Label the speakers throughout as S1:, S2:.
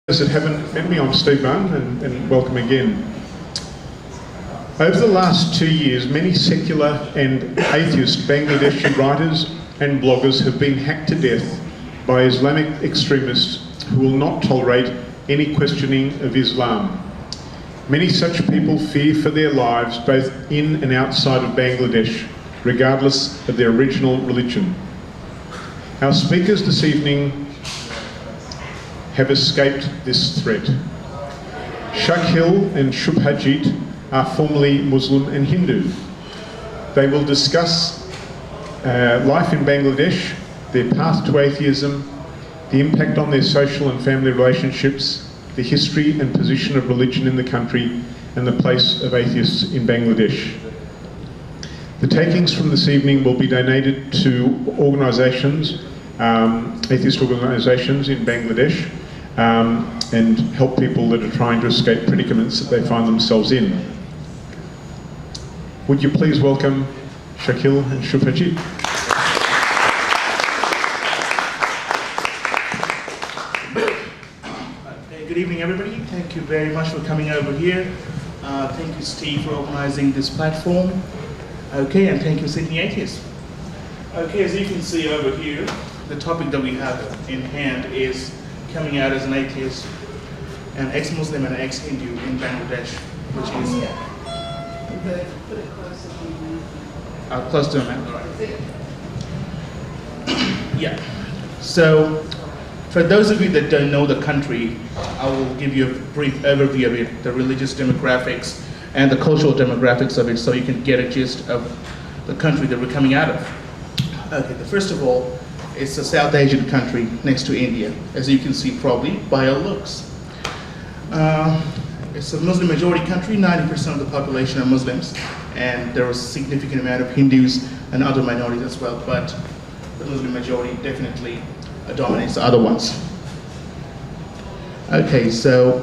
S1: Those that haven't met me, I'm Steve Bunn, and welcome again. Over the last 2 years, many secular and atheist Bangladeshi writers and bloggers have been hacked to death by Islamic extremists who will not tolerate any questioning of Islam. Many such people fear for their lives both in and outside of Bangladesh, regardless of their original religion. Our speakers this evening have escaped this threat. Shakil and Shubhajit are formerly Muslim and Hindu. They will discuss life in Bangladesh, their path to atheism, the impact on their social and family relationships, the history and position of religion in the country, and the place of atheists in Bangladesh. The takings from this evening will be donated to organisations, atheist organisations in Bangladesh, and help people that are trying to escape predicaments that they find themselves in. Would you please welcome Shakil and Shubhajit?
S2: Good evening, everybody. Thank you very much for coming over here. Thank you, Steve, for organising this platform. Okay, and thank you, Sydney Atheists. Okay, as you can see over here, the topic that we have in hand is coming out as an atheist, an ex-Muslim and an ex-Hindu in Bangladesh, which is...
S3: Put it closer to you.
S2: Close to a man, all right. Yeah. So, for those of you that don't know the country, I will give you a brief overview of it, the religious demographics and the cultural demographics of it, so you can get a gist of the country that we're coming out of. Okay, first of all, it's a South Asian country next to India, as you can see probably by our looks. It's a Muslim majority country, 90% of the population are Muslims, and there is a significant amount of Hindus and other minorities as well, but the Muslim majority definitely dominates the other ones. Okay, so,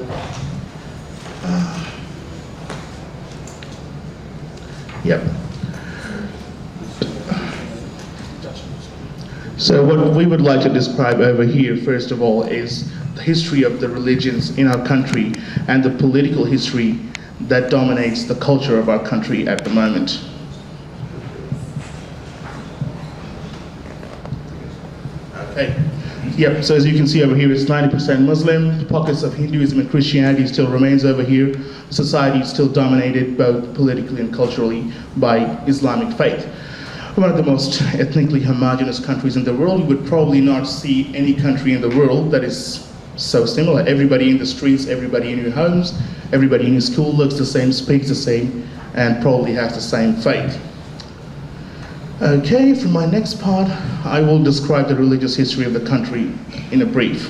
S2: yep. So what we would like to describe over here, first of all, is the history of the religions in our country and the political history that dominates the culture of our country at the moment. Okay. Yep, so as you can see over here, it's 90% Muslim. Pockets of Hinduism and Christianity still remains over here. Society is still dominated both politically and culturally by Islamic faith. One of the most ethnically homogeneous countries in the world. You would probably not see any country in the world that is so similar. Everybody in the streets, everybody in your homes, everybody in your school looks the same, speaks the same, and probably has the same faith. Okay, for my next part, I will describe the religious history of the country in a brief.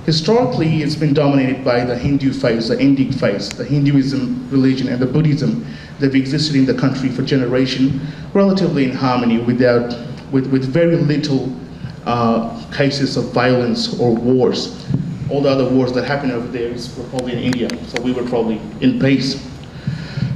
S2: Historically, it's been dominated by the Hindu faith, the Indic faith, the Hinduism religion and the Buddhism that have existed in the country for generations, relatively in harmony with very little cases of violence or wars. All the other wars that happened over there were probably in India, so we were probably in peace.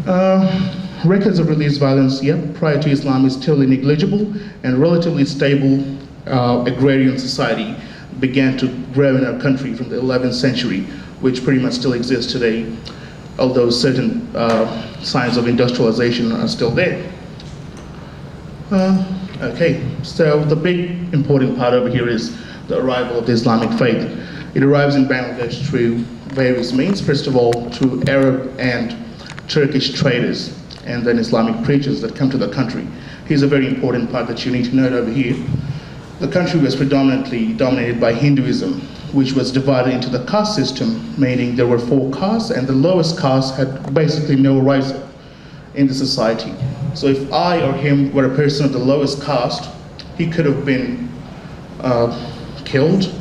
S2: Records of religious violence, prior to Islam is still negligible, and relatively stable agrarian society began to grow in our country from the 11th century, which pretty much still exists today, although certain signs of industrialization are still there. Okay, so the big important part over here is the arrival of the Islamic faith. It arrives in Bangladesh through various means. First of all, through Arab and Turkish traders, and then Islamic preachers that come to the country. Here's a very important part that you need to note over here. The country was predominantly dominated by Hinduism, which was divided into the caste system, meaning there were 4 castes, and the lowest caste had basically no rights in the society. So if I or him were a person of the lowest caste, he could have been killed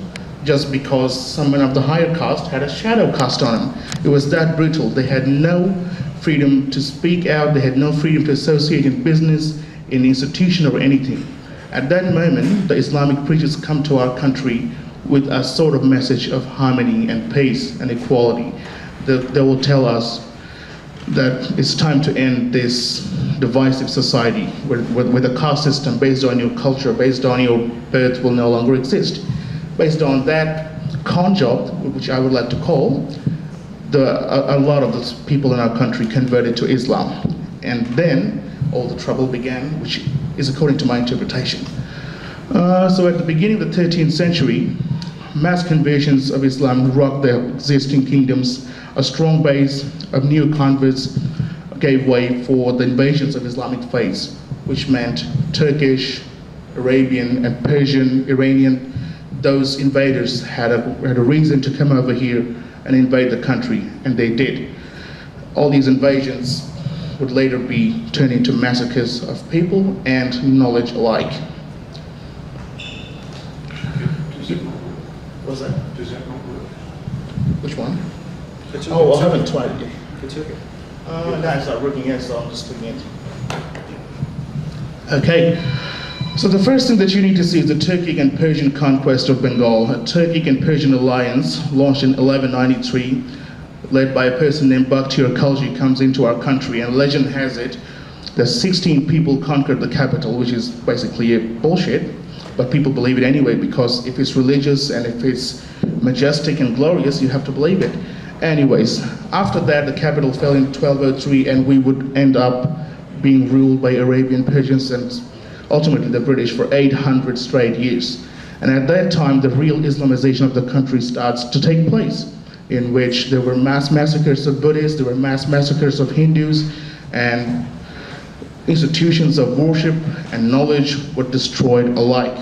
S2: just because someone of the higher caste had a shadow cast on him. It was that brutal. They had no freedom to speak out, they had no freedom to associate in business, in institution or anything. At that moment, the Islamic preachers come to our country with a sort of message of harmony and peace and equality. They will tell us that it's time to end this divisive society where the caste system based on your culture, based on your birth will no longer exist. Based on that, con job, which I would like to call, a lot of the people in our country converted to Islam. And then all the trouble began, which is according to my interpretation. So at the beginning of the 13th century, mass conversions of Islam rocked the existing kingdoms. A strong base of new converts gave way for the invasions of Islamic faiths, which meant Turkish, Arabian, and Persian, Iranian. Those invaders had a reason to come over here and invade the country, and they did. All these invasions would later be turned into massacres of people and knowledge alike. What's that?
S1: Does that not work?
S2: Which one? I haven't tried it yet.
S4: It's okay.
S2: No, it's not working yet, so I'm just clicking it. Okay, so the first thing that you need to see is the Turkic and Persian conquest of Bengal. A Turkic and Persian alliance launched in 1193, led by a person named Bakhtiar Khalji, comes into our country, and legend has it that 16 people conquered the capital, which is basically a bullshit, but people believe it anyway, because if it's religious and if it's majestic and glorious, you have to believe it. Anyways, after that, the capital fell in 1203, and we would end up being ruled by Arabian, Persians, and ultimately the British for 800 straight years. And at that time, the real Islamization of the country starts to take place, in which there were mass massacres of Buddhists, there were mass massacres of Hindus, and institutions of worship and knowledge were destroyed alike.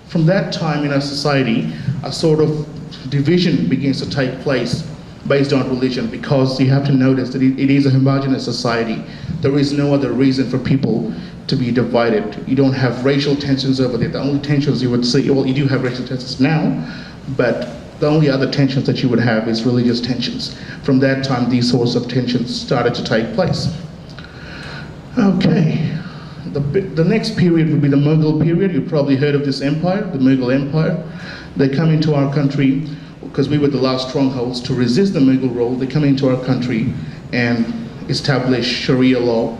S2: From that time in our society, a sort of division begins to take place based on religion, because you have to notice that it is a homogeneous society. There is no other reason for people to be divided. You don't have racial tensions over there. The only tensions you would see, well, you do have racial tensions now, but the only other tensions that you would have is religious tensions. From that time, these sorts of tensions started to take place. Okay, the next period would be the Mughal period. You've probably heard of this empire, the Mughal Empire. They come into our country because we were the last strongholds to resist the Mughal rule. They come into our country and establish Sharia law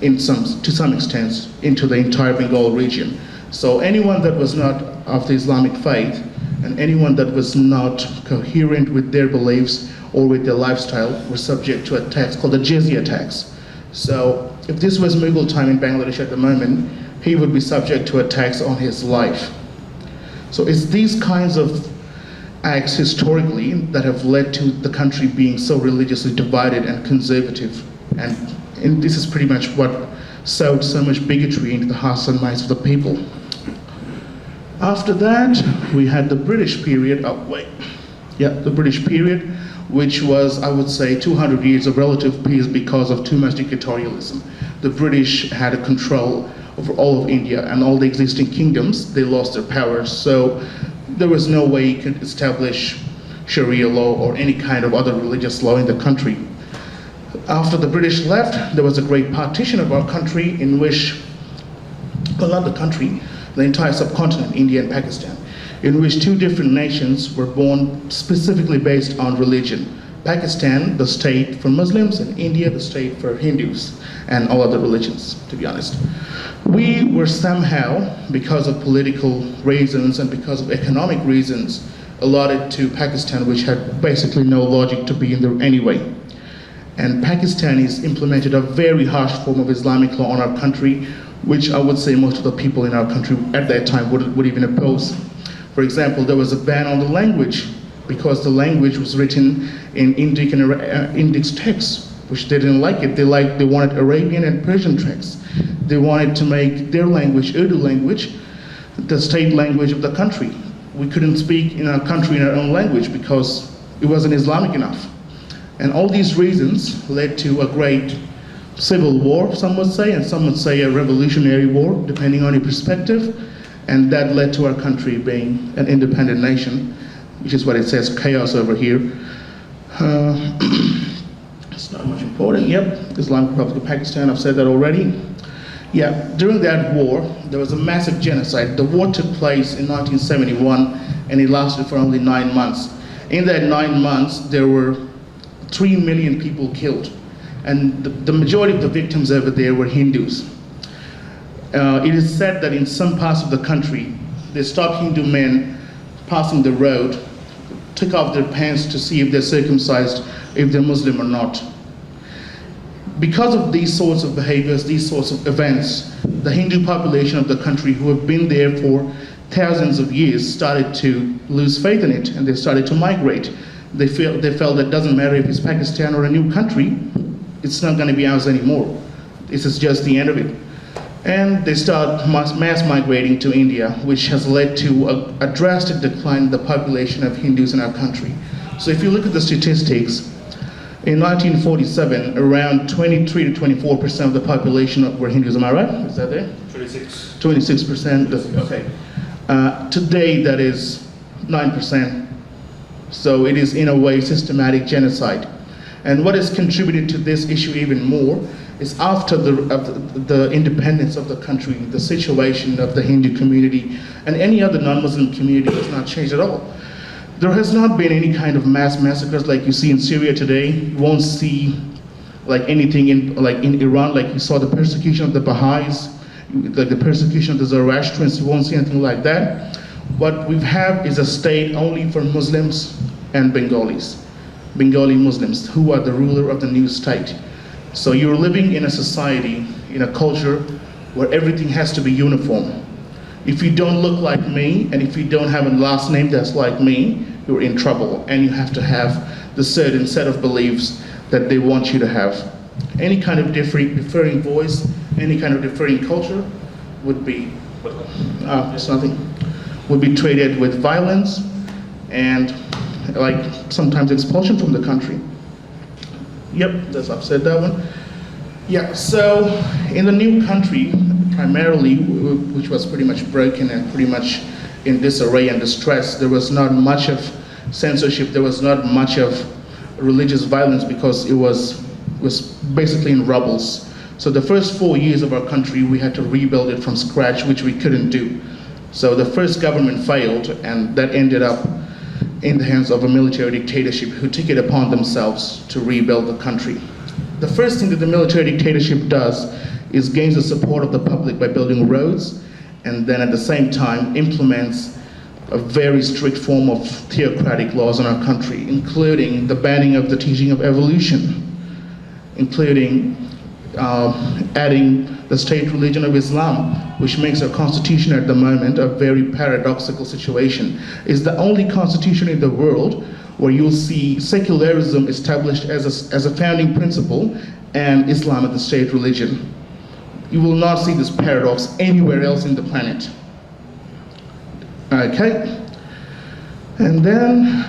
S2: to some extent into the entire Bengal region. So anyone that was not of the Islamic faith and anyone that was not coherent with their beliefs or with their lifestyle were subject to a tax called the jizya tax. So if this was Mughal time in Bangladesh at the moment, he would be subject to a tax on his life. So it's these kinds of acts historically that have led to the country being so religiously divided and conservative, and this is pretty much what sowed so much bigotry into the hearts and minds of the people. After that, we had the British period. The British period, which was, I would say, 200 years of relative peace because of too much dictatorialism. The British had a control over all of India, and all the existing kingdoms, they lost their powers. So there was no way you could establish Sharia law or any kind of other religious law in the country. After the British left, there was a great partition of our country in which, well, not the country, the entire subcontinent, India and Pakistan, in which two different nations were born specifically based on religion. Pakistan, the state for Muslims, and India, the state for Hindus and all other religions, to be honest. We were somehow, because of political reasons and because of economic reasons, allotted to Pakistan, which had basically no logic to be in there anyway. And Pakistanis implemented a very harsh form of Islamic law on our country, which I would say most of the people in our country at that time would even oppose. For example, there was a ban on the language, because the language was written in Indic and Indic texts, which they didn't like it. They wanted Arabian and Persian texts. They wanted to make their language, Urdu language, the state language of the country. We couldn't speak in our country in our own language because it wasn't Islamic enough. And all these reasons led to a great civil war, some would say, and some would say a revolutionary war, depending on your perspective. And that led to our country being an independent nation, which is what it says, chaos over here. It's not much important. Yep, Islamic Republic of Pakistan, I've said that already. Yeah, during that war, there was a massive genocide. The war took place in 1971, and it lasted for only 9 months. In that 9 months, there were 3 million people killed. And the majority of the victims over there were Hindus. It is said that in some parts of the country, they stopped Hindu men passing the road take off their pants to see if they're circumcised, if they're Muslim or not. Because of these sorts of behaviors, these sorts of events, the Hindu population of the country, who have been there for thousands of years, started to lose faith in it, and they started to migrate. They felt that it doesn't matter if it's Pakistan or a new country, it's not going to be ours anymore. This is just the end of it. And they start mass migrating to India, which has led to a drastic decline in the population of Hindus in our country. So if you look at the statistics, in 1947, around 23 to 24% of the population were Hindus. Am I right? Is that there?
S4: 26.
S2: 26%. Okay. Today, that is 9%. So it is, in a way, systematic genocide. And what has contributed to this issue even more is after the independence of the country, the situation of the Hindu community and any other non-Muslim community has not changed at all. There has not been any kind of mass massacres like you see in Syria today. You won't see like anything in Iran, like you saw the persecution of the Baha'is, like the persecution of the Zoroastrians. You won't see anything like that. What we have is a state only for Muslims and Bengalis, Bengali Muslims, who are the ruler of the new state. So you're living in a society, in a culture, where everything has to be uniform. If you don't look like me, and if you don't have a last name that's like me, you're in trouble, and you have to have the certain set of beliefs that they want you to have. Any kind of differing voice, any kind of differing culture would be, it's nothing, would be treated with violence and like sometimes expulsion from the country. Yep, I've said that one. Yeah, so in the new country, primarily, which was pretty much broken and pretty much in disarray and distress, there was not much of censorship, there was not much of religious violence because it was basically in rubbles. So the first 4 years of our country, we had to rebuild it from scratch, which we couldn't do. So the first government failed, and that ended up in the hands of a military dictatorship who took it upon themselves to rebuild the country. The first thing that the military dictatorship does is gains the support of the public by building roads, and then at the same time implements a very strict form of theocratic laws in our country, including the banning of the teaching of evolution, including adding the state religion of Islam, which makes our constitution at the moment a very paradoxical situation. It's the only constitution in the world where you'll see secularism established as a founding principle and Islam as the state religion. You will not see this paradox anywhere else in the planet. Okay, and then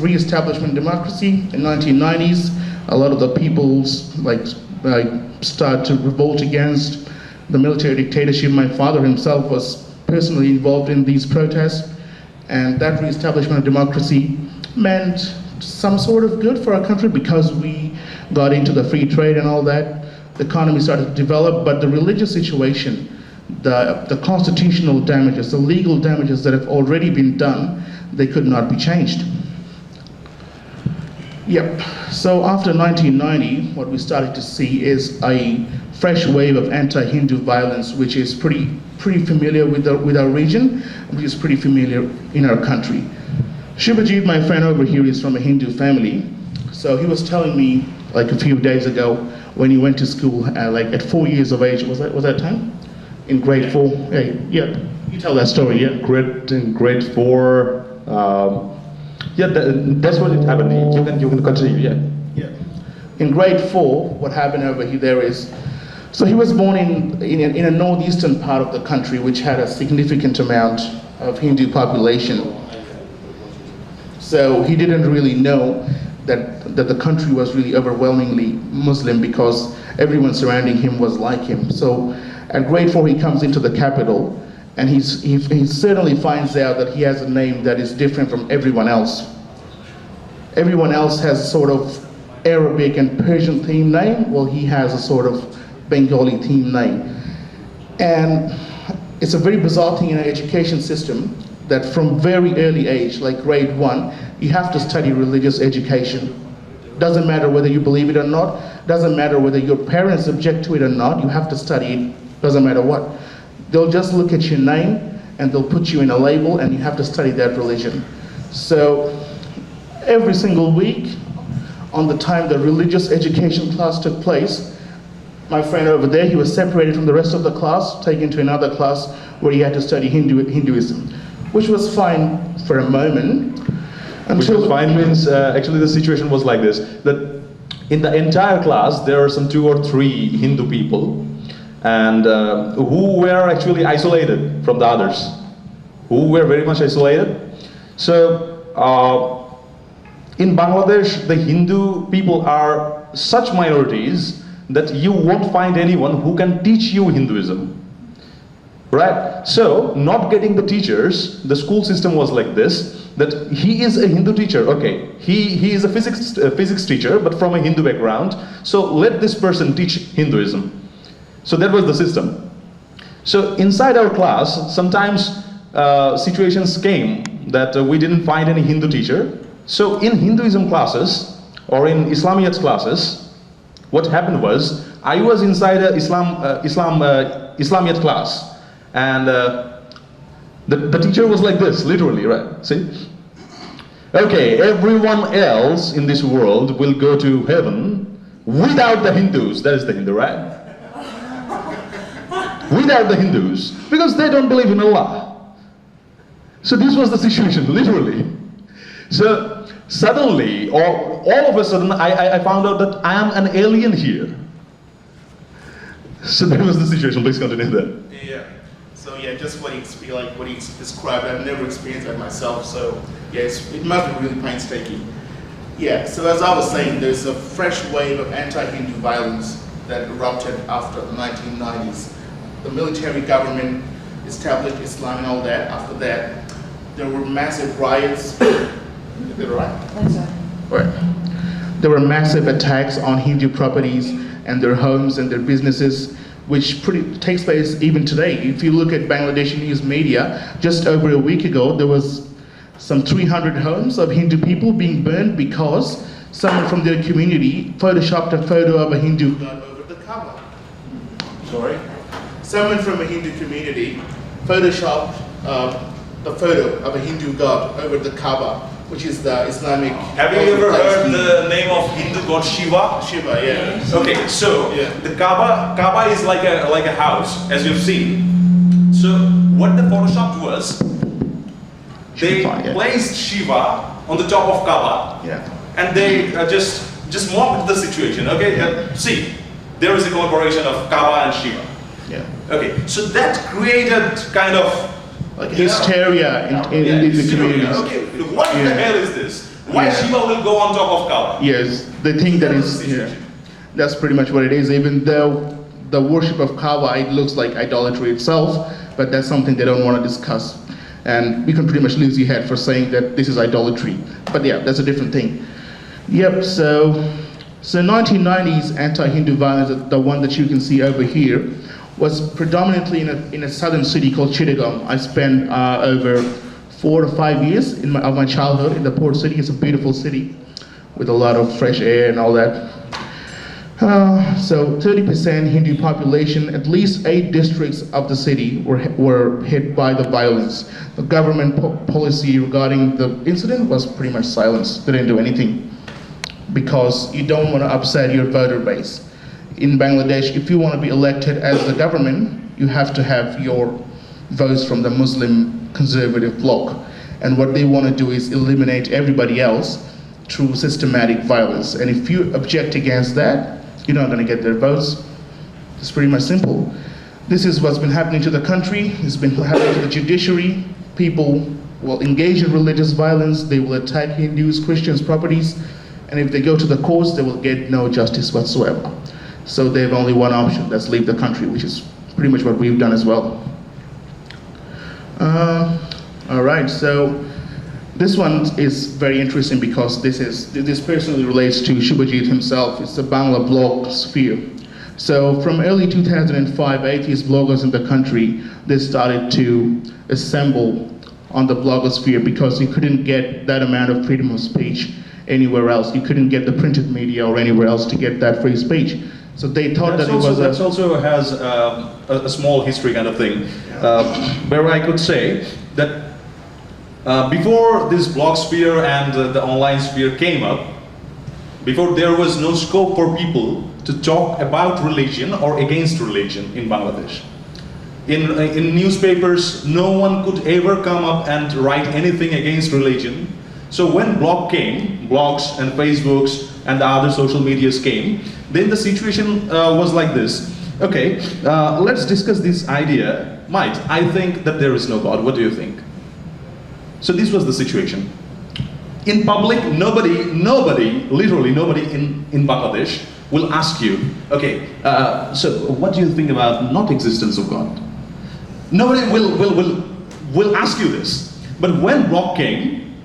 S2: re-establishment democracy in 1990s. A lot of the peoples start to revolt against the military dictatorship. My father himself was personally involved in these protests, and that re-establishment of democracy meant some sort of good for our country because we got into the free trade and all that. The economy started to develop, but the religious situation, the constitutional damages, the legal damages that have already been done, they could not be changed. Yep, so after 1990, what we started to see is a fresh wave of anti-Hindu violence, which is pretty familiar with our region, which is pretty familiar in our country. Shubhajit, my friend over here, is from a Hindu family. So he was telling me like a few days ago when he went to school, at 4 years of age, was that time? In grade 4, hey, yeah, you tell that story, yeah.
S4: In grade 4, yeah, that's what it happened. You can continue, yeah.
S2: Yeah. In grade 4, what happened over here there is, so he was born in a northeastern part of the country, which had a significant amount of Hindu population. So he didn't really know that the country was really overwhelmingly Muslim because everyone surrounding him was like him. So at grade 4, he comes into the capital, and he certainly finds out that he has a name that is different from everyone else. Everyone else has sort of Arabic and Persian themed name. Well, he has a sort of Bengali themed name. And it's a very bizarre thing in our education system that from very early age, like grade 1, you have to study religious education. Doesn't matter whether you believe it or not, doesn't matter whether your parents object to it or not, you have to study it, doesn't matter what. They'll just look at your name and they'll put you in a label and you have to study that religion. So every single week, on the time the religious education class took place, my friend over there, he was separated from the rest of the class, taken to another class where he had to study Hinduism, which was fine for a moment.
S4: Which was fine means, actually the situation was like this, that in the entire class there are some 2 or 3 Hindu people, and who were actually isolated from the others, who were very much isolated. So in Bangladesh, the Hindu people are such minorities that you won't find anyone who can teach you Hinduism. Right? So, not getting the teachers, the school system was like this, that he is a Hindu teacher, okay, he is a physics teacher, but from a Hindu background, so let this person teach Hinduism. So that was the system. So inside our class, sometimes situations came that we didn't find any Hindu teacher. So in Hinduism classes, or in Islamiyat classes, what happened was, I was inside a Islamiyat class, and the teacher was like this, literally, right? See? Okay, everyone else in this world will go to heaven without the Hindus. That is the Hindu, right? Without the Hindus, because they don't believe in Allah. So this was the situation, literally. So suddenly, or all of a sudden, I found out that I am an alien here. So that was the situation. Please continue that.
S2: Yeah. So yeah, just what he described, I've never experienced that myself. So yes, it must be really painstaking. Yeah. So as I was saying, there's a fresh wave of anti-Hindu violence that erupted after the 1990s. The military government established Islam and all that. After that, there were massive riots. Is that right?
S3: That's right.
S2: Right. There were massive attacks on Hindu properties and their homes and their businesses, which takes place even today. If you look at Bangladeshi news media, just over a week ago, there was some 300 homes of Hindu people being burned because someone from their community photoshopped a photo of a Hindu god over the Kaaba. Sorry? Someone from a Hindu community photoshopped the photo of a Hindu god over the Kaaba, which is the Islamic.
S5: Have you ever heard the name of Hindu god Shiva?
S2: Shiva, yeah.
S5: Okay, so
S2: Yeah.
S5: the Kaaba is like a house, as you've seen. So what the Photoshop was, they
S2: Shiva, yeah.
S5: placed Shiva on the top of Kaaba,
S2: Yeah.
S5: and they just mocked the situation. Okay, see, there is a collaboration of Kaaba and Shiva.
S2: Yeah.
S5: Okay, so that created kind of
S2: Like hysteria in the communities.
S5: Okay, look, what the
S2: Yeah.
S5: hell is this? Why
S2: Yeah.
S5: Shiva will go on top of Kaaba?
S2: Yes, they think that
S5: That's
S2: is,
S5: the
S2: yeah,
S5: situation.
S2: that's pretty much what it is, even though the worship of Kaaba, it looks like idolatry itself, but that's something they don't want to discuss. And we can pretty much lose your head for saying that this is idolatry. But yeah, that's a different thing. Yep, so 1990s anti-Hindu violence, the one that you can see over here, was predominantly in a southern city called Chittagong. I spent over 4 to 5 years of my childhood in the port city. It's a beautiful city with a lot of fresh air and all that. So 30% Hindu population, at least 8 districts of the city were hit by the violence. The government policy regarding the incident was pretty much silence. They didn't do anything because you don't want to upset your voter base. In Bangladesh, if you want to be elected as the government, you have to have your votes from the Muslim conservative bloc. And what they want to do is eliminate everybody else through systematic violence. And if you object against that, you're not going to get their votes. It's pretty much simple. This is what's been happening to the country. It's been happening to the judiciary. People will engage in religious violence. They will attack Hindus, Christians' properties. And if they go to the courts, they will get no justice whatsoever. So they have only one option, that's leave the country, which is pretty much what we've done as well. All right, so this one is very interesting because this personally relates to Shubhajit himself. It's the Bangla blog sphere. So from early 2005, atheist bloggers in the country, they started to assemble on the blogosphere because you couldn't get that amount of freedom of speech anywhere else. You couldn't get the printed media or anywhere else to get that free speech. So they thought that
S4: That also has a small history kind of thing, where I could say that
S5: before this blog sphere and the online sphere came up, before there was no scope for people to talk about religion or against religion in Bangladesh. In newspapers, no one could ever come up and write anything against religion. So when blogs and Facebooks and the other social medias came, then the situation was like this. Okay, let's discuss this idea. Might, I think that there is no God. What do you think? So this was the situation. In public, literally nobody in Bangladesh will ask you, okay, so what do you think about not existence of God? Nobody will ask you this. But when blog came,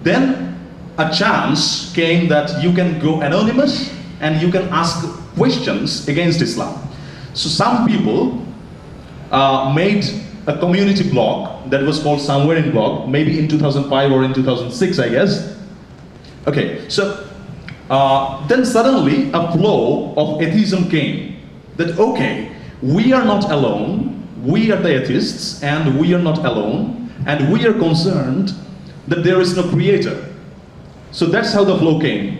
S5: then a chance came that you can go anonymous and you can ask questions against Islam. So some people made a community blog that was called Somewhere in Blog, maybe in 2005 or in 2006, I guess. Okay, so then suddenly a flow of atheism came. That okay, we are not alone, we are the atheists, and we are not alone, and we are concerned that there is no creator. So that's how the flow came.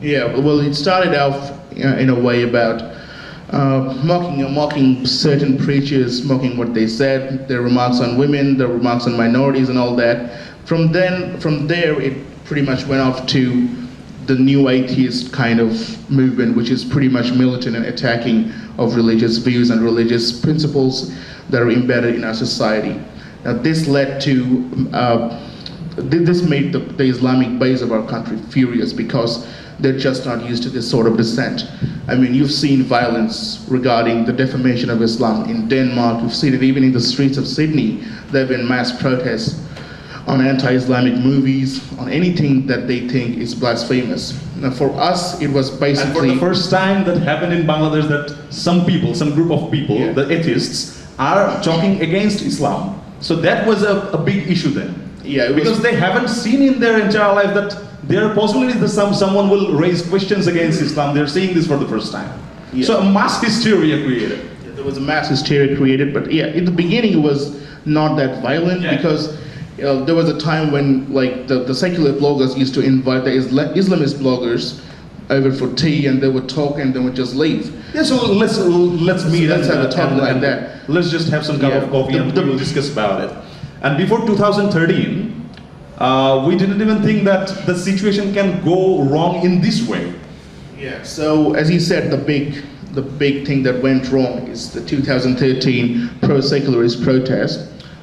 S2: Yeah, well, it started out in a way about mocking certain preachers, mocking what they said, their remarks on women, their remarks on minorities and all that. From there, it pretty much went off to the new atheist kind of movement, which is pretty much militant and attacking of religious views and religious principles that are embedded in our society. Now, this led to, this made the Islamic base of our country furious because they're just not used to this sort of dissent. I mean, you've seen violence regarding the defamation of Islam in Denmark. You've seen it even in the streets of Sydney. There have been mass protests on anti-Islamic movies, on anything that they think is blasphemous. Now, for us, it was basically...
S5: And for the first time that happened in Bangladesh that some people, some group of people,
S2: Yeah.
S5: the atheists, are talking against Islam. So that was a big issue then.
S2: Yeah, it was-
S5: because they haven't seen in their entire life that there are possibilities that someone will raise questions against Islam. They're seeing this for the first time.
S2: Yeah.
S5: So a mass hysteria created.
S2: There was a mass hysteria created, but yeah, in the beginning it was not that violent
S5: Yeah.
S2: because there was a time when like the secular bloggers used to invite the Islamist bloggers over for tea and they would talk and they would just leave.
S5: Yeah, so let's meet
S2: let's
S5: and
S2: have a talk
S5: and-
S2: like
S5: and
S2: that.
S5: Let's just have some cup
S2: Yeah.
S5: of coffee and we will discuss about it. And before 2013, we didn't even think that the situation can go wrong in this way.
S2: Yeah. So as you said, the big thing that went wrong is the 2013 pro-secularist protest,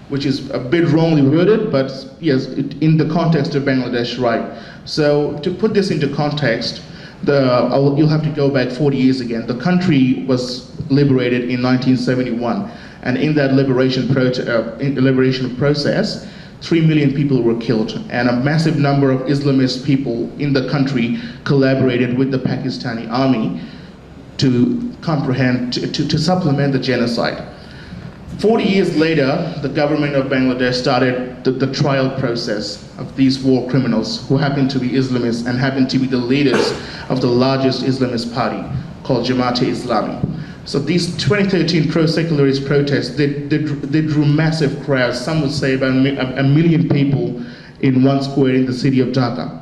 S2: which is a bit wrongly worded, but yes, in the context of Bangladesh, right. So to put this into context, you'll have to go back 40 years again. The country was liberated in 1971, and in that liberation process, 3 million people were killed, and a massive number of Islamist people in the country collaborated with the Pakistani army to supplement the genocide. 40 years later, the government of Bangladesh started the trial process of these war criminals who happen to be Islamists and happen to be the leaders of the largest Islamist party called Jamaat-e-Islami. So these 2013 pro-secularist protests, they drew massive crowds. Some would say about a million people in one square in the city of Dhaka.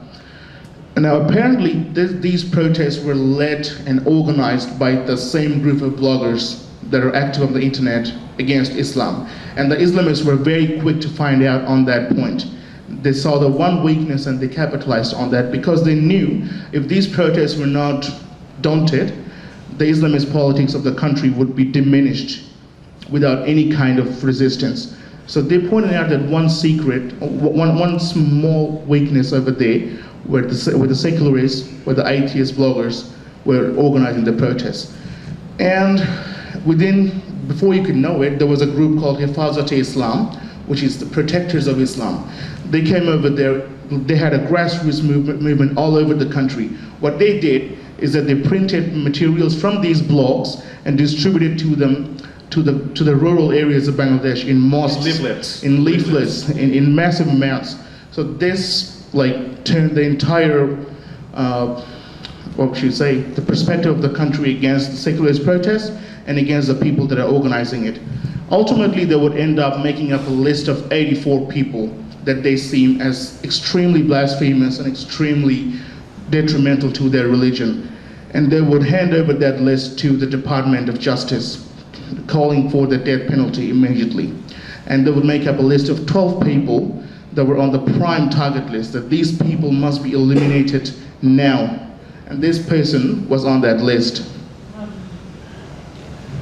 S2: And now apparently these protests were led and organized by the same group of bloggers that are active on the internet against Islam. And the Islamists were very quick to find out on that point. They saw the one weakness and they capitalized on that because they knew if these protests were not daunted, the Islamist politics of the country would be diminished without any kind of resistance. So they pointed out that one small weakness over there where the secularists, where the atheist bloggers were organizing the protests. And before you could know it, there was a group called Islam, which is the protectors of Islam. They came over there, they had a grassroots movement all over the country. What they did is that they printed materials from these blogs and distributed to them to the rural areas of Bangladesh in mosques, in leaflets, in massive amounts. So this turned the entire the perspective of the country against the secularist protests and against the people that are organizing it. Ultimately, they would end up making up a list of 84 people that they seem as extremely blasphemous and extremely detrimental to their religion. And they would hand over that list to the Department of Justice, calling for the death penalty immediately. And they would make up a list of 12 people that were on the prime target list, that these people must be eliminated now. And this person was on that list.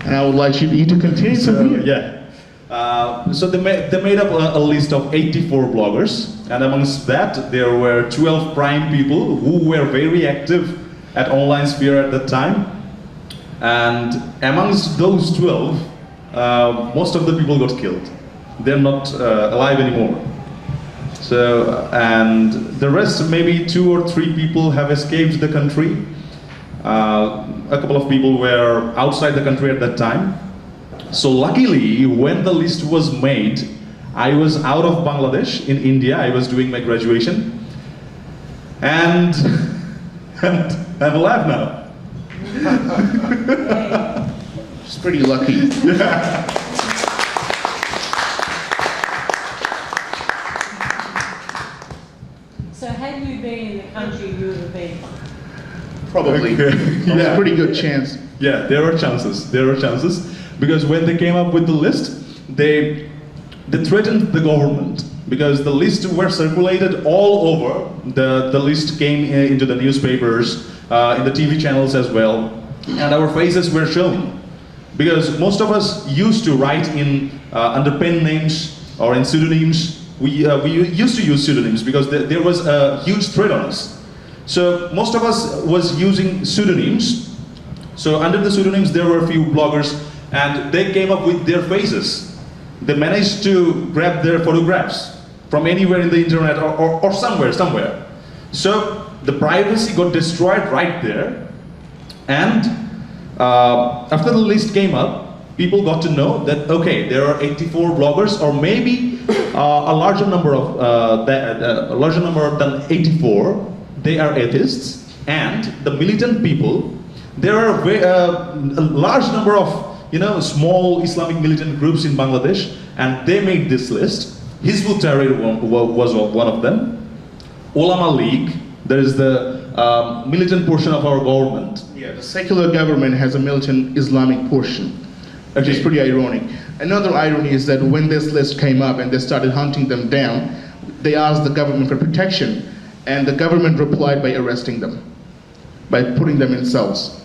S2: And I would like you to continue.
S5: So they made up a list of 84 bloggers, and amongst that there were 12 prime people who were very active at online sphere at that time. And amongst those 12, most of the people got killed. They're not alive anymore. So, and the rest, maybe 2 or 3 people have escaped the country. A couple of people were outside the country at that time. So luckily, when the list was made, I was out of Bangladesh in India. I was doing my graduation. And I'm alive now.
S2: It's pretty lucky.
S5: Yeah.
S3: So had you been in the country, you would have been.
S2: Probably. There's a pretty good chance.
S5: Yeah, there are chances. There are chances. Because when they came up with the list, they threatened the government. Because the list were circulated all over. The list came into the newspapers, in the TV channels as well. And our faces were shown. Because most of us used to write in under pen names or in pseudonyms. We used to use pseudonyms because there was a huge threat on us. So most of us was using pseudonyms. So under the pseudonyms there were a few bloggers, and they came up with their faces. They managed to grab their photographs from anywhere in the internet or somewhere. So the privacy got destroyed right there. And after the list came up, people got to know that, okay, there are 84 bloggers, or maybe a larger number than 84. They are atheists, and the militant people. There are a large number of small Islamic militant groups in Bangladesh, and they made this list. Hizbut Tahrir was one of them. Ulama League, there is the militant portion of our government.
S2: Yeah, the secular government has a militant Islamic portion, which is pretty ironic. Another irony is that when this list came up and they started hunting them down, they asked the government for protection, and the government replied by arresting them, by putting them in cells,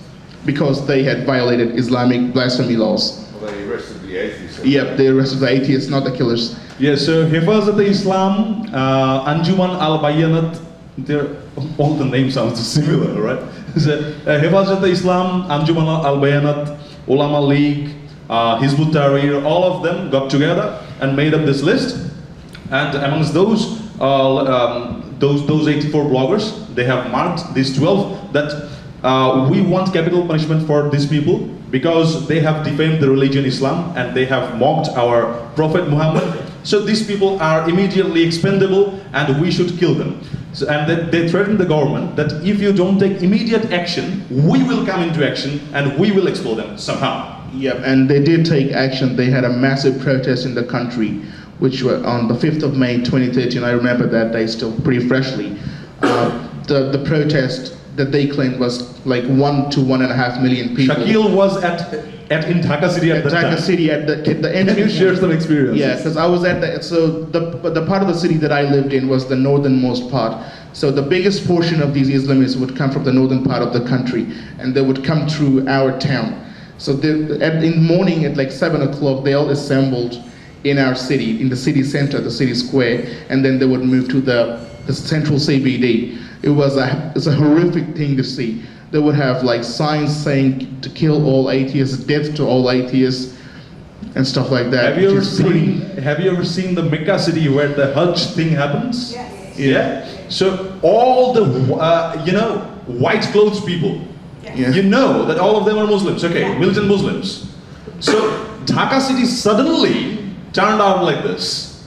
S2: because they had violated Islamic blasphemy laws.
S6: Well, they arrested the atheists.
S2: Yep, they arrested the atheists, not the killers.
S5: Yeah, so Hifazat Islam, Anjuman al-Bayanat, all the names sound similar, right? So, Hifazat Islam, Anjuman al-Bayanat, Ulama League, Hizbut Tahrir, all of them got together and made up this list. And amongst those 84 bloggers, they have marked these 12 that we want capital punishment for these people because they have defamed the religion Islam and they have mocked our Prophet Muhammad. So these people are immediately expendable and we should kill them. So, and they threatened the government that if you don't take immediate action, we will come into action and we will expel them somehow.
S2: Yep, and they did take action. They had a massive protest in the country, which were on the 5th of May 2013. I remember that day still pretty freshly. The protest that they claimed was like 1 to 1.5 million people.
S5: Shakil was in Dhaka City at the time.
S2: Dhaka City at the end.
S5: Can you share some experiences?
S2: Yeah, because I was at the part of the city that I lived in was the northernmost part. So the biggest portion of these Islamists would come from the northern part of the country, and they would come through our town. So in the morning at like 7 o'clock, they all assembled in our city, in the city center, the city square, and then they would move to the central CBD. It's a horrific thing to see. They would have like signs saying to kill all atheists, death to all atheists, and stuff like that.
S5: Have you ever seen the Mecca city where the Hajj thing happens?
S3: Yes.
S5: Yeah. So all the white clothes people,
S2: Yeah.
S5: you know that all of them are Muslims. Okay, militant Muslims. So Dhaka city suddenly turned out like this.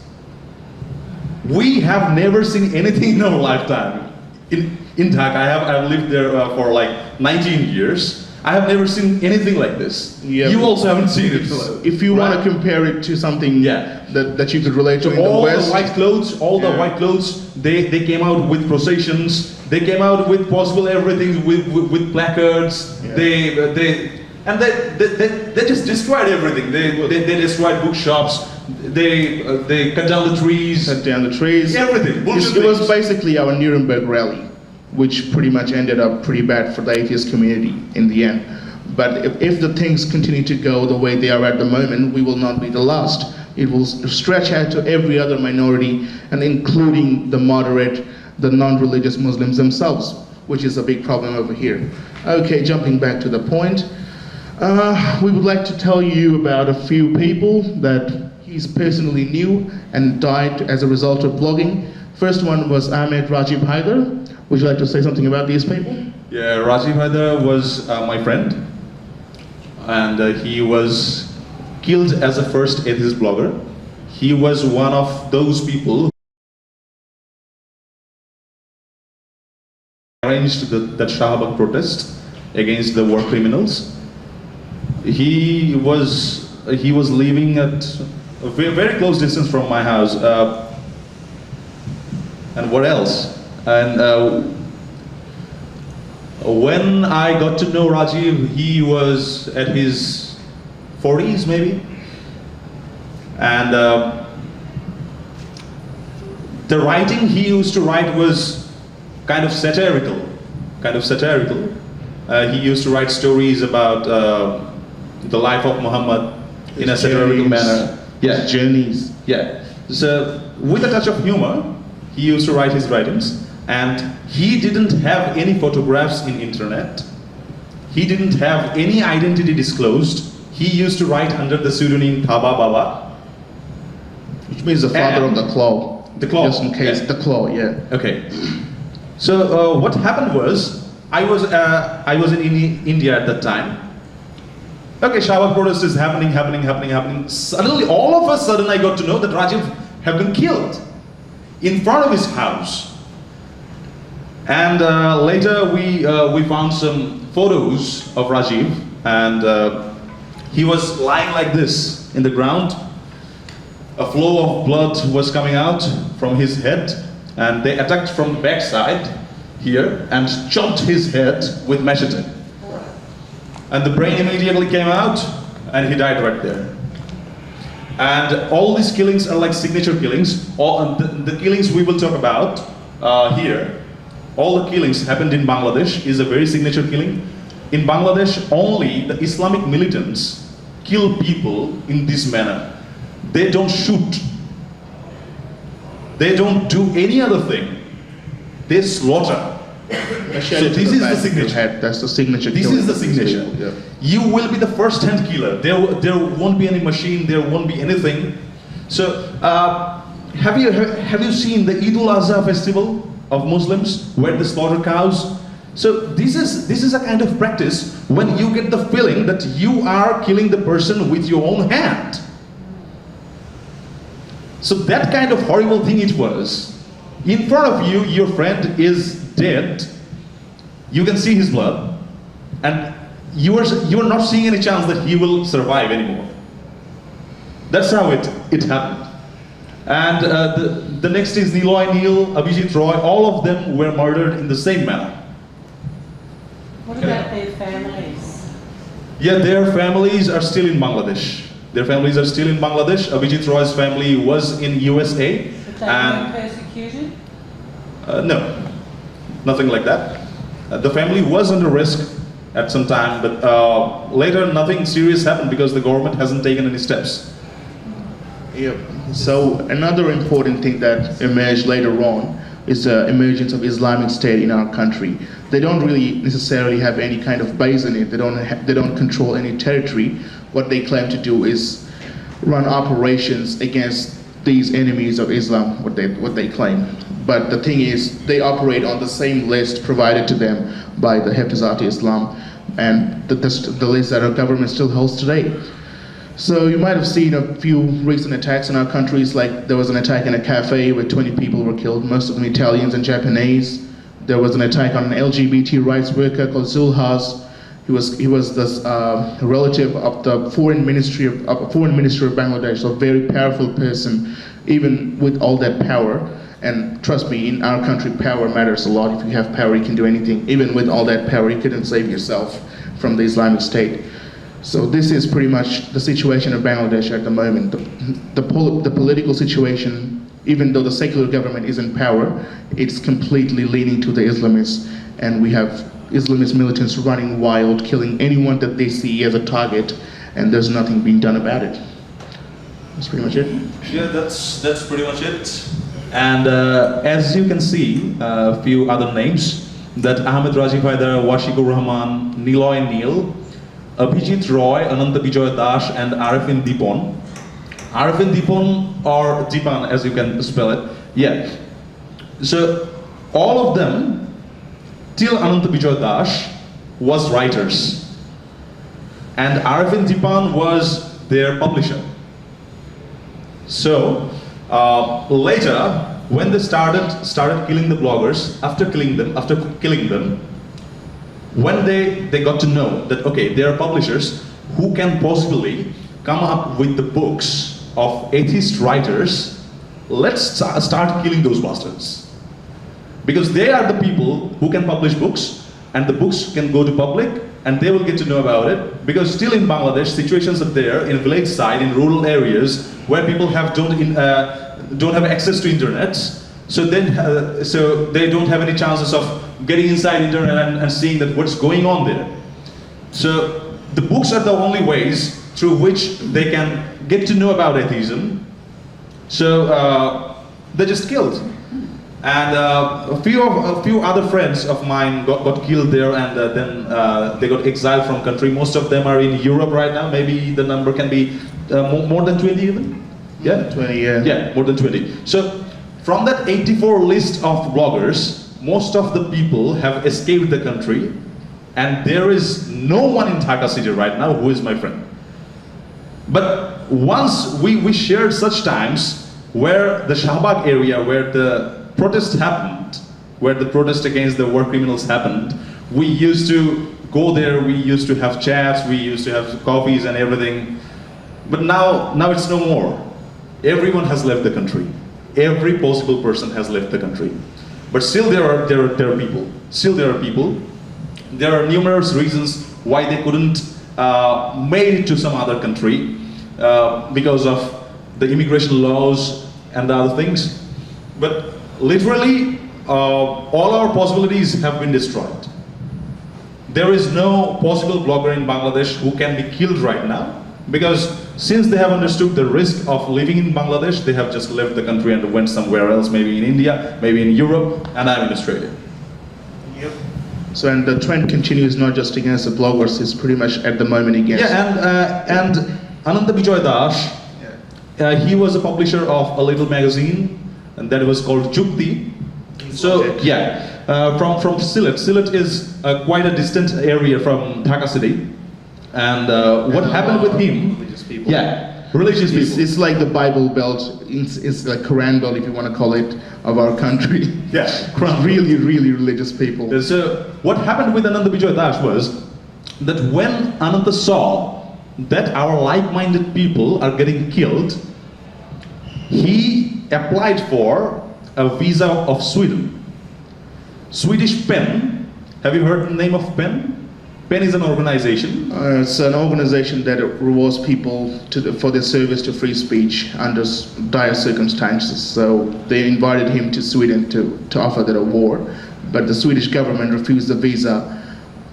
S5: We have never seen anything in our lifetime. In Dhaka, I have lived there for like 19 years. I have never seen anything like this.
S2: Yeah,
S5: You
S2: but
S5: also haven't seen it.
S2: If you want
S5: Right?
S2: to compare it to something
S5: Yeah.
S2: that you could relate to in the
S5: All
S2: West,
S5: the white clothes,
S2: Yeah.
S5: white clothes, they came out with processions, they came out with possible everything, with placards,
S2: Yeah.
S5: they just destroyed everything. They destroyed bookshops, they cut down the trees,
S2: cut down the trees.
S5: everything. Bullshit
S2: It was
S5: things.
S2: basically our Nuremberg rally, which pretty much ended up pretty bad for the atheist community in the end. But if the things continue to go the way they are at the moment, we will not be the last. It will stretch out to every other minority, and including the moderate, the non-religious Muslims themselves, which is a big problem over here. Okay, jumping back to the point. We would like to tell you about a few people that he's personally knew and died as a result of blogging. First one was Ahmed Rajiv Haidar. Would you like to say something about these people?
S5: Yeah, Rajiv Haidar was my friend, and he was killed as a first atheist blogger. He was one of those people who arranged that Shahbag protest against the war criminals. He was living at a very close distance from my house. And what else? And when I got to know Rajiv, he was at his 40s maybe. And the writing he used to write was kind of satirical. He used to write stories about the life of Muhammad in a satirical manner. Yeah,
S2: Journeys.
S5: yeah. So with a touch of humor, he used to write his writings, and he didn't have any photographs in internet. He didn't have any identity disclosed. He used to write under the pseudonym Thaba Baba.
S2: Which means the father of the claw.
S5: The claw.
S2: Just in case,
S5: Yeah.
S2: the claw, yeah.
S5: Okay. So what happened was, I was in India at that time. Okay, Shahbag protest is happening. Suddenly, all of a sudden, I got to know that Rajiv had been killed in front of his house. And later, we found some photos of Rajiv, and he was lying like this in the ground. A flow of blood was coming out from his head, and they attacked from the backside here and chopped his head with machete. And the brain immediately came out, and he died right there. And all these killings are like signature killings. All the killings we will talk about here, all the killings happened in Bangladesh, is a very signature killing. In Bangladesh, only the Islamic militants kill people in this manner. They don't shoot. They don't do any other thing. They slaughter. So this is the signature.
S2: That's the signature.
S5: This
S2: killing.
S5: is the signature.
S2: Yeah.
S5: You will be the first-hand killer. There won't be any machine. There won't be anything. So have you seen the Eid al-Azha festival of Muslims where they slaughter cows? So this is a kind of practice when you get the feeling that you are killing the person with your own hand. So that kind of horrible thing it was. In front of you, your friend is dead. You can see his blood, and you are not seeing any chance that he will survive anymore. That's how it happened. And the next is Niloy Neal, Abhijit Roy. All of them were murdered in the same manner.
S3: What about their families?
S5: Yeah, their families are still in Bangladesh. Abhijit Roy's family was in USA.
S3: But they weren't persecuted?
S5: No, nothing like that. The family was under risk at some time, but later nothing serious happened because the government hasn't taken any steps.
S2: Yep. So another important thing that emerged later on is the emergence of Islamic State in our country. They don't really necessarily have any kind of base in it. They don't control any territory. What they claim to do is run operations against these enemies of Islam, what they claim. But the thing is, they operate on the same list provided to them by the Hafizat Islam, and the list that our government still holds today. So you might have seen a few recent attacks in our countries, like there was an attack in a cafe where 20 people were killed, most of them Italians and Japanese. There was an attack on an LGBT rights worker called Zulhas He was this relative of the foreign ministry of foreign minister of Bangladesh, a very powerful person, even with all that power. And trust me, in our country, power matters a lot. If you have power, you can do anything. Even with all that power, you couldn't save yourself from the Islamic State. So this is pretty much the situation of Bangladesh at the moment. The political situation, even though the secular government is in power, it's completely leaning to the Islamists, and we have Islamist militants running wild, killing anyone that they see as a target, and there's nothing being done about it. That's pretty much it.
S5: Yeah, that's pretty much it. And as you can see, a few other names, that Ahmed Rajiv Haidar, Washikur Rahman, Niloy Neil, Abhijit Roy, Ananta Bijoy Dash, and Arifin Dipon. Arifin Dipon, or Dipan as you can spell it. Yeah. So all of them, till Ananta Bijoy Dash, was writers. And Arifin Dipan was their publisher. So later, when they started killing the bloggers, after killing them, when they got to know that, okay, there are publishers who can possibly come up with the books of atheist writers, let's start killing those bastards. Because they are the people who can publish books, and the books can go to public, and they will get to know about it. Because still in Bangladesh, situations are there in village side, in rural areas, where people don't have access to internet, so they don't have any chances of getting inside internet and seeing that what's going on there. So the books are the only ways through which they can get to know about atheism. So they're just killed. And a few other friends of mine got killed there, and then they got exiled from country. Most of them are in Europe right now. Maybe the number can be more than 20 even. Yeah,
S2: 20, yeah.
S5: Yeah, more than 20. So from that 84 list of bloggers, most of the people have escaped the country, and there is no one in Dhaka city right now who is my friend. But once we shared such times where the Shahbag area, where the protest happened, where the protest against the war criminals happened, we used to go there, we used to have chats, we used to have coffees and everything. But now it's no more. Everyone has left the country. Every possible person has left the country. But still there are people. Still there are people. There are numerous reasons why they couldn't made it to some other country because of the immigration laws and the other things. But literally, all our possibilities have been destroyed. There is no possible blogger in Bangladesh who can be killed right now, because since they have understood the risk of living in Bangladesh, they have just left the country and went somewhere else, maybe in India, maybe in Europe, and I'm in Australia.
S2: Yep. So, and the trend continues not just against the bloggers, it's pretty much at the moment against...
S5: Yeah, and Ananta Bijoy Dash, he was a publisher of a little magazine, and that was called Jukti. So, yeah, from Sylhet. Sylhet is quite a distant area from Dhaka city. And what happened with him?
S2: Religious people.
S5: Yeah, religious people.
S2: It's like the Bible Belt. It's like Quran Belt, if you want to call it, of our country.
S5: Yeah,
S2: really, really religious people.
S5: So what happened with Ananta Bijoy Das was that when Ananta saw that our like-minded people are getting killed, he applied for a visa of Sweden. Swedish PEN. Have you heard the name of PEN? PEN is an organization.
S2: It's an organization that rewards people for their service to free speech under dire circumstances. So they invited him to Sweden to offer that award, but the Swedish government refused the visa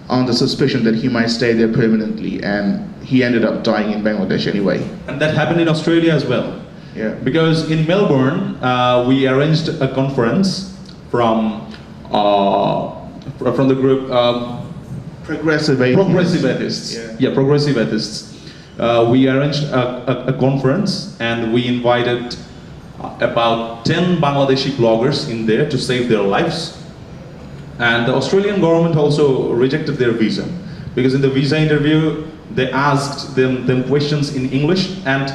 S2: on the suspicion that he might stay there permanently, and he ended up dying in Bangladesh anyway.
S5: And that happened in Australia as well.
S2: Yeah.
S5: Because in Melbourne, we arranged a conference from the group
S2: Progressive atheists.
S5: Progressive atheists. Yeah, progressive atheists. We arranged a conference, and we invited about 10 Bangladeshi bloggers in there to save their lives. And the Australian government also rejected their visa, because in the visa interview they asked them questions in English, and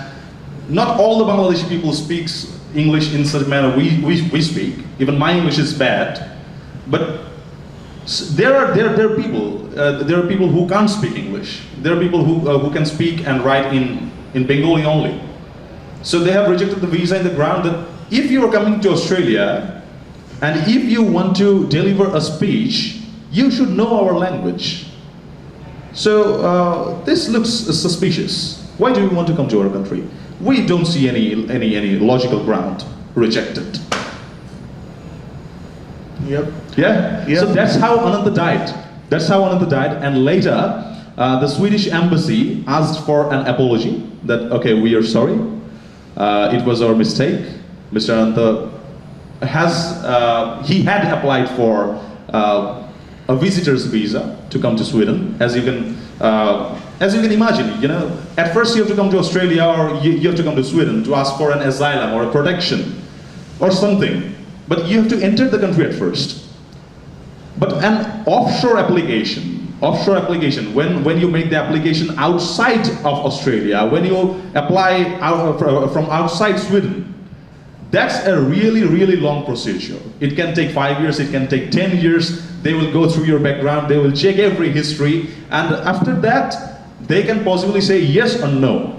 S5: not all the Bangladeshi people speaks English in such a manner we speak. Even my English is bad, but There are people who can't speak English. There are people who can speak and write in Bengali only. So they have rejected the visa in the ground that if you are coming to Australia and if you want to deliver a speech, you should know our language. So this looks suspicious. Why do you want to come to our country? We don't see any logical ground. Rejected.
S2: Yep.
S5: Yeah.
S2: Yep.
S5: So that's how Ananta died. That's how Ananta died. And later, the Swedish embassy asked for an apology. That okay, we are sorry. It was our mistake. Mr. Ananta he had applied for a visitor's visa to come to Sweden. As you can imagine, you know, at first you have to come to Australia or you have to come to Sweden to ask for an asylum or a protection or something. But you have to enter the country at first. But an offshore application, when you make the application outside of Australia, when you apply from outside Sweden, that's a really long procedure. It can take 5 years, it can take 10 years. They will go through your background, they will check every history, and after that, they can possibly say yes or no.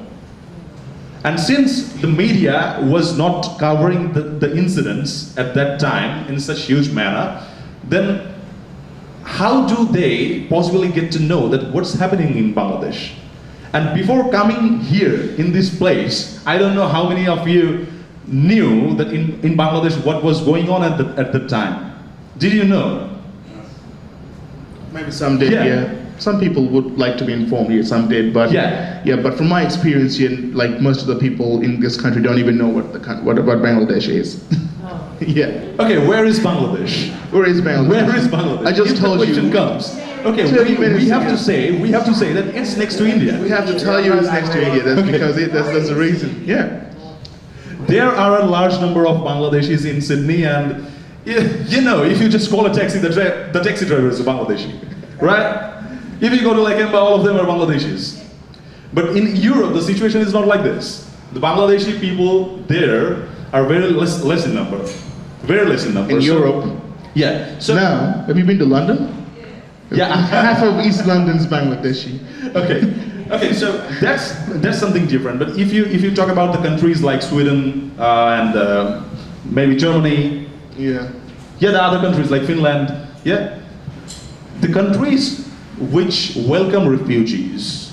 S5: And since the media was not covering the incidents at that time in such huge manner, then how do they possibly get to know that what's happening in Bangladesh? And before coming here in this place, I don't know how many of you knew that in Bangladesh what was going on at the time. Did you know?
S2: Maybe some did, yeah. Some people would like to be informed here, some did, but but from my experience here, like most of the people in this country don't even know what Bangladesh is.
S3: Oh.
S2: Yeah.
S5: Okay, where is Bangladesh?
S2: Where is Bangladesh?
S5: Where is Bangladesh?
S2: I just
S5: If
S2: told
S5: the question
S2: you.
S5: comes. Okay,
S2: 30 minutes
S5: we have
S2: ago.
S5: to say that it's next to India.
S2: We have to tell you it's next to India. That's because that's the reason. Yeah.
S5: There are a large number of Bangladeshis in Sydney, and you know, if you just call a taxi, the taxi driver is a Bangladeshi, right? If you go to Lakemba, all of them are Bangladeshis. But in Europe, the situation is not like this. The Bangladeshi people there are very less in number. Very less in number.
S2: In
S5: So-
S2: Europe.
S5: Yeah. So
S2: Now, have you been to London?
S5: yeah.
S2: Half of East London's Bangladeshi.
S5: Okay, so that's something different. But if you talk about the countries like Sweden and maybe Germany,
S2: Yeah.
S5: the other countries like Finland, the countries which welcome refugees,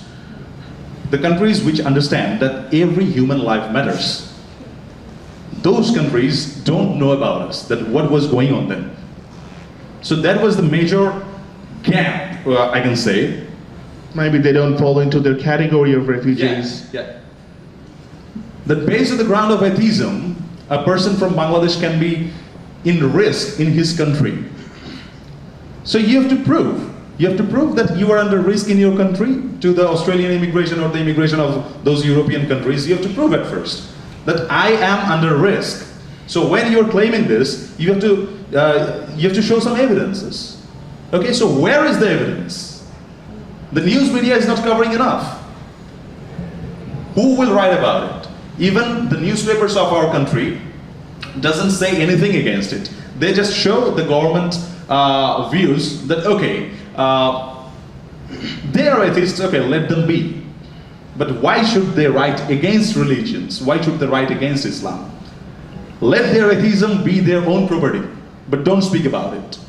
S5: the countries which understand that every human life matters, those countries don't know about us, that what was going on then. So that was the major gap, I can say.
S2: Maybe they don't fall into their category of refugees.
S5: That based on the ground of atheism, a person from Bangladesh can be in risk in his country. So you have to prove that you are under risk in your country to the Australian immigration or the immigration of those European countries. You have to prove at first that I am under risk. So when you're claiming this, you have to show some evidences. Okay, so where is the evidence? The news media is not covering enough. Who will write about it? Even the newspapers of our country doesn't say anything against it. They just show the government views that okay, they are atheists, okay, let them be. But why should they write against religions? Why should they write against Islam? Let their atheism be their own property, but don't speak about it.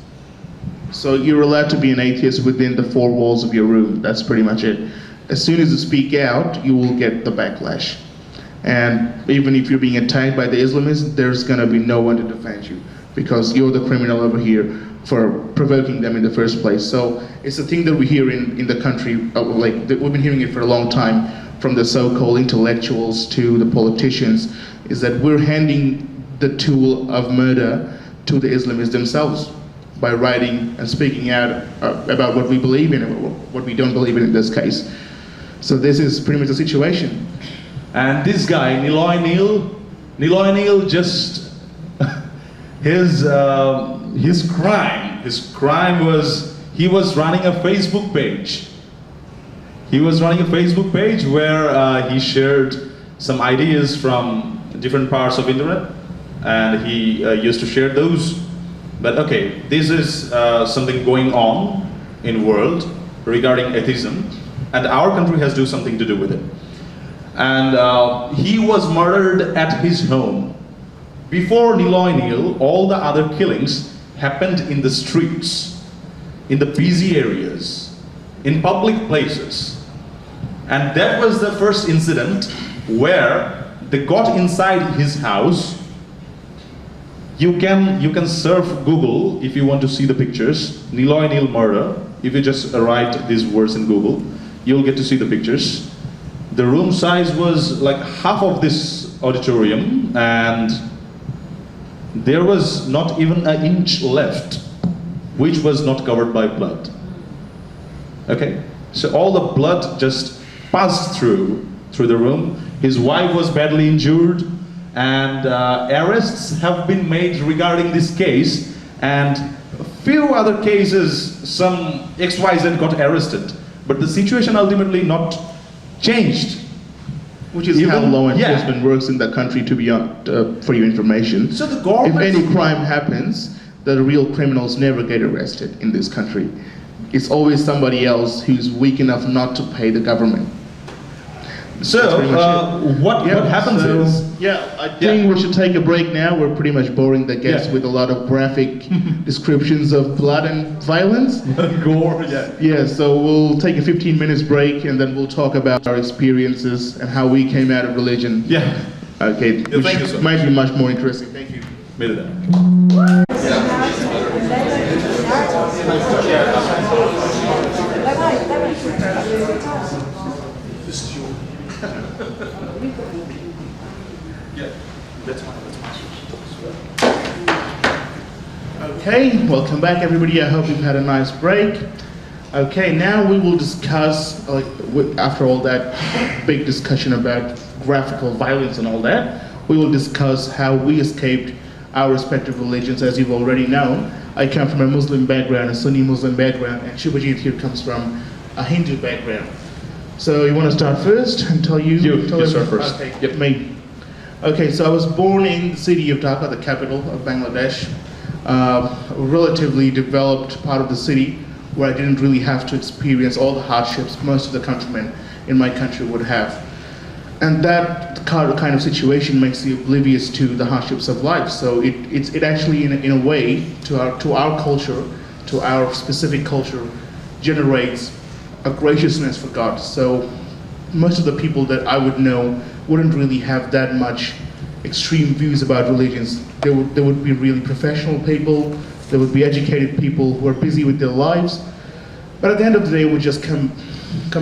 S2: So you're allowed to be an atheist within the four walls of your room. That's pretty much it. As soon as you speak out, you will get the backlash. And even if you're being attacked by the Islamists, there's going to be no one to defend you because you're the criminal over here for provoking them in the first place. So it's a thing that we hear in the country, we've been hearing it for a long time from the so-called intellectuals to the politicians, is that we're handing the tool of murder to the Islamists themselves by writing and speaking out about what we believe in and what we don't believe in this case. So this is pretty much the situation.
S5: And this guy, Niloy Neal just his crime was he was running a Facebook page. He was running a Facebook page where he shared some ideas from different parts of internet, and he used to share those But okay, this is something going on in world regarding atheism, and our country has do something to do with it. And he was murdered at his home. Before Niloy Neel, all the other killings happened in the streets, in the busy areas, in public places. And that was the first incident where they got inside his house. You can surf Google if you want to see the pictures. Niloy Neel murder. If you just write these words in Google, you'll get to see the pictures. The room size was like half of this auditorium, and there was not even an inch left, which was not covered by blood. Okay, so all the blood just passed through the room. His wife was badly injured, and arrests have been made regarding this case, and a few other cases, some XYZ got arrested, but the situation ultimately not changed.
S2: Which is how law enforcement works in the country, to be for your information.
S5: So the government,
S2: if any crime happens, the real criminals never get arrested in this country. It's always somebody else who's weak enough not to pay the government.
S5: so what happens is,
S2: I think we should take a break now. We're pretty much boring the guests with a lot of graphic descriptions of blood and violence.
S5: gore,
S2: So we'll take a 15 minutes break, and then we'll talk about our experiences and how we came out of religion. Okay, which
S5: thank you, sir.
S2: might be much more interesting. Thank you. Okay, welcome back everybody. I hope you've had a nice break. Okay, now we will discuss, after all that big discussion about graphical violence and all that, we will discuss how we escaped our respective religions. As you've already known, I come from a Muslim background, a Sunni Muslim background, and Shubhajit here comes from a Hindu background. So you want to start first and tell you?
S5: You start first.
S2: Okay, me. Okay, so I was born in the city of Dhaka, the capital of Bangladesh, a relatively developed part of the city where I didn't really have to experience all the hardships most of the countrymen in my country would have. And that kind of situation makes you oblivious to the hardships of life. So it actually, in a way, to our culture, to our specific culture, generates a graciousness for God. So most of the people that I would know wouldn't really have that much extreme views about religions. There would be really professional people, there would be educated people who are busy with their lives, but at the end of the day would just come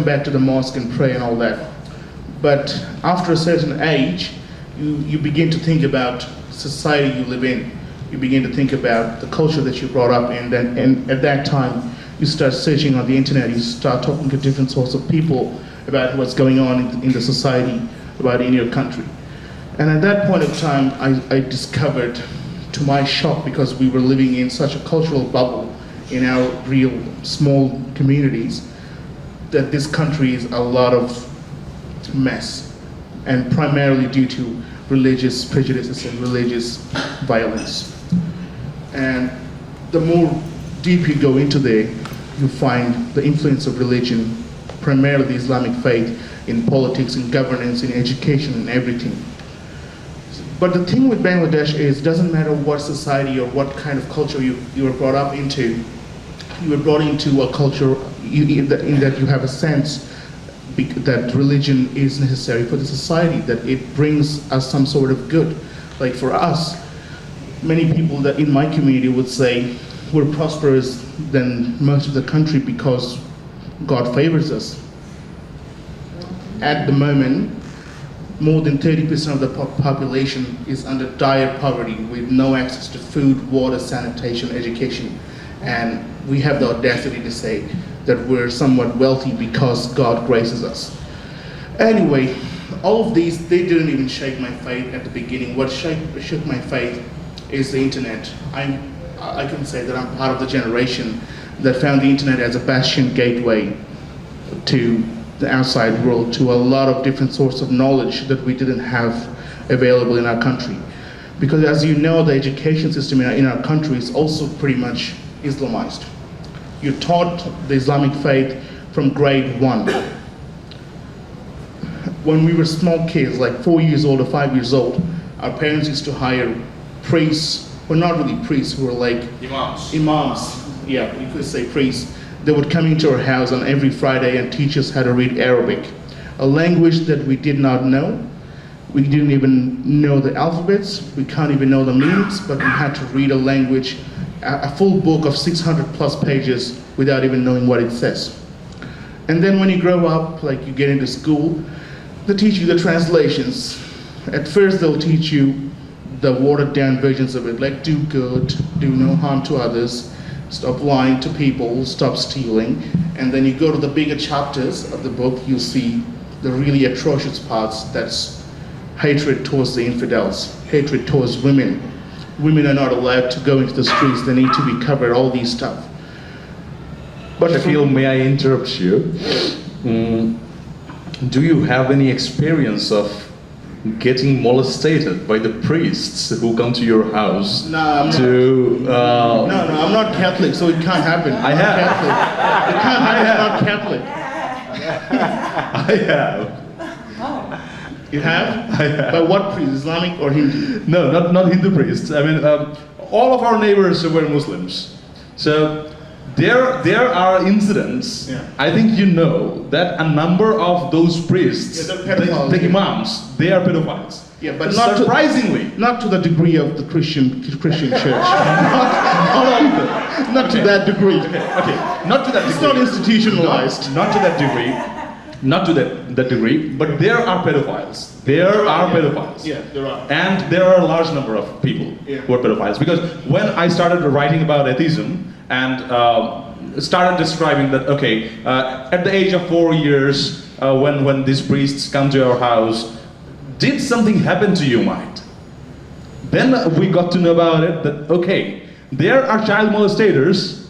S2: back to the mosque and pray and all that. But after a certain age, you begin to think about society you live in. You begin to think about the culture that you brought up in, and at that time you start searching on the internet, you start talking to different sorts of people about what's going on in the society, about in your country. And at that point of time, I discovered, to my shock, because we were living in such a cultural bubble in our real small communities, that this country is a lot of mess, and primarily due to religious prejudices and religious violence. And the more deep you go into there, you find the influence of religion, primarily the Islamic faith, in politics, in governance, in education, and everything. But the thing with Bangladesh is, it doesn't matter what society or what kind of culture you were brought up into, you were brought into a culture in that you have a sense that religion is necessary for the society, that it brings us some sort of good. Like for us, many people that in my community would say we're prosperous than most of the country because God favors us. At the moment, more than 30% of the population is under dire poverty with no access to food, water, sanitation, education. And we have the audacity to say that we're somewhat wealthy because God graces us. Anyway, all of these, they didn't even shake my faith at the beginning. What shook my faith is the internet. I can say that I'm part of the generation that found the internet as a bastion gateway to the outside world, to a lot of different sources of knowledge that we didn't have available in our country. Because as you know, the education system in our country is also pretty much Islamized. You're taught the Islamic faith from grade 1. When we were small kids, like 4 years old or 5 years old, our parents used to hire priests, well, not really priests, who were like imams. Yeah, you could say priests. They would come into our house on every Friday and teach us how to read Arabic, a language that we did not know. We didn't even know the alphabets, we can't even know the meanings, but we had to read a language, a full book of 600 plus pages without even knowing what it says. And then when you grow up, like you get into school, they teach you the translations. At first they'll teach you the watered down versions of it, like do good, do no harm to others, stop lying to people, stop stealing. And then you go to the bigger chapters of the book, you see the really atrocious parts. That's hatred towards the infidels, hatred towards women. Women are not allowed to go into the streets, they need to be covered, all these stuff.
S4: But Shakil, may I interrupt you? Do you have any experience of getting molested by the priests who come to your house?
S2: No, I'm not.
S4: No,
S2: I'm not Catholic, so it can't happen.
S4: I have.
S2: It can't happen. I'm not Catholic.
S4: I have.
S2: You have?
S4: I have.
S2: By what priest? Islamic or Hindu?
S4: No, not Hindu priests. I mean, all of our neighbors were Muslims. So there are incidents.
S2: Yeah.
S4: I think you know that a number of those priests,
S2: Yeah, they're pedophiles.
S4: the imams, they are pedophiles.
S2: Yeah, but not
S4: surprisingly.
S2: not to the degree of the Christian church. not to that degree.
S4: Okay, not to that degree.
S2: It's not institutionalized.
S4: Not to that degree. Not to that degree, but there are pedophiles. There are pedophiles.
S2: Yeah, there are.
S4: And there are a large number of people who are pedophiles. Because when I started writing about atheism and started describing that, okay, at the age of 4 years, when these priests come to our house, did something happen to you, mind? Then we got to know about it that, okay, there are child molestators,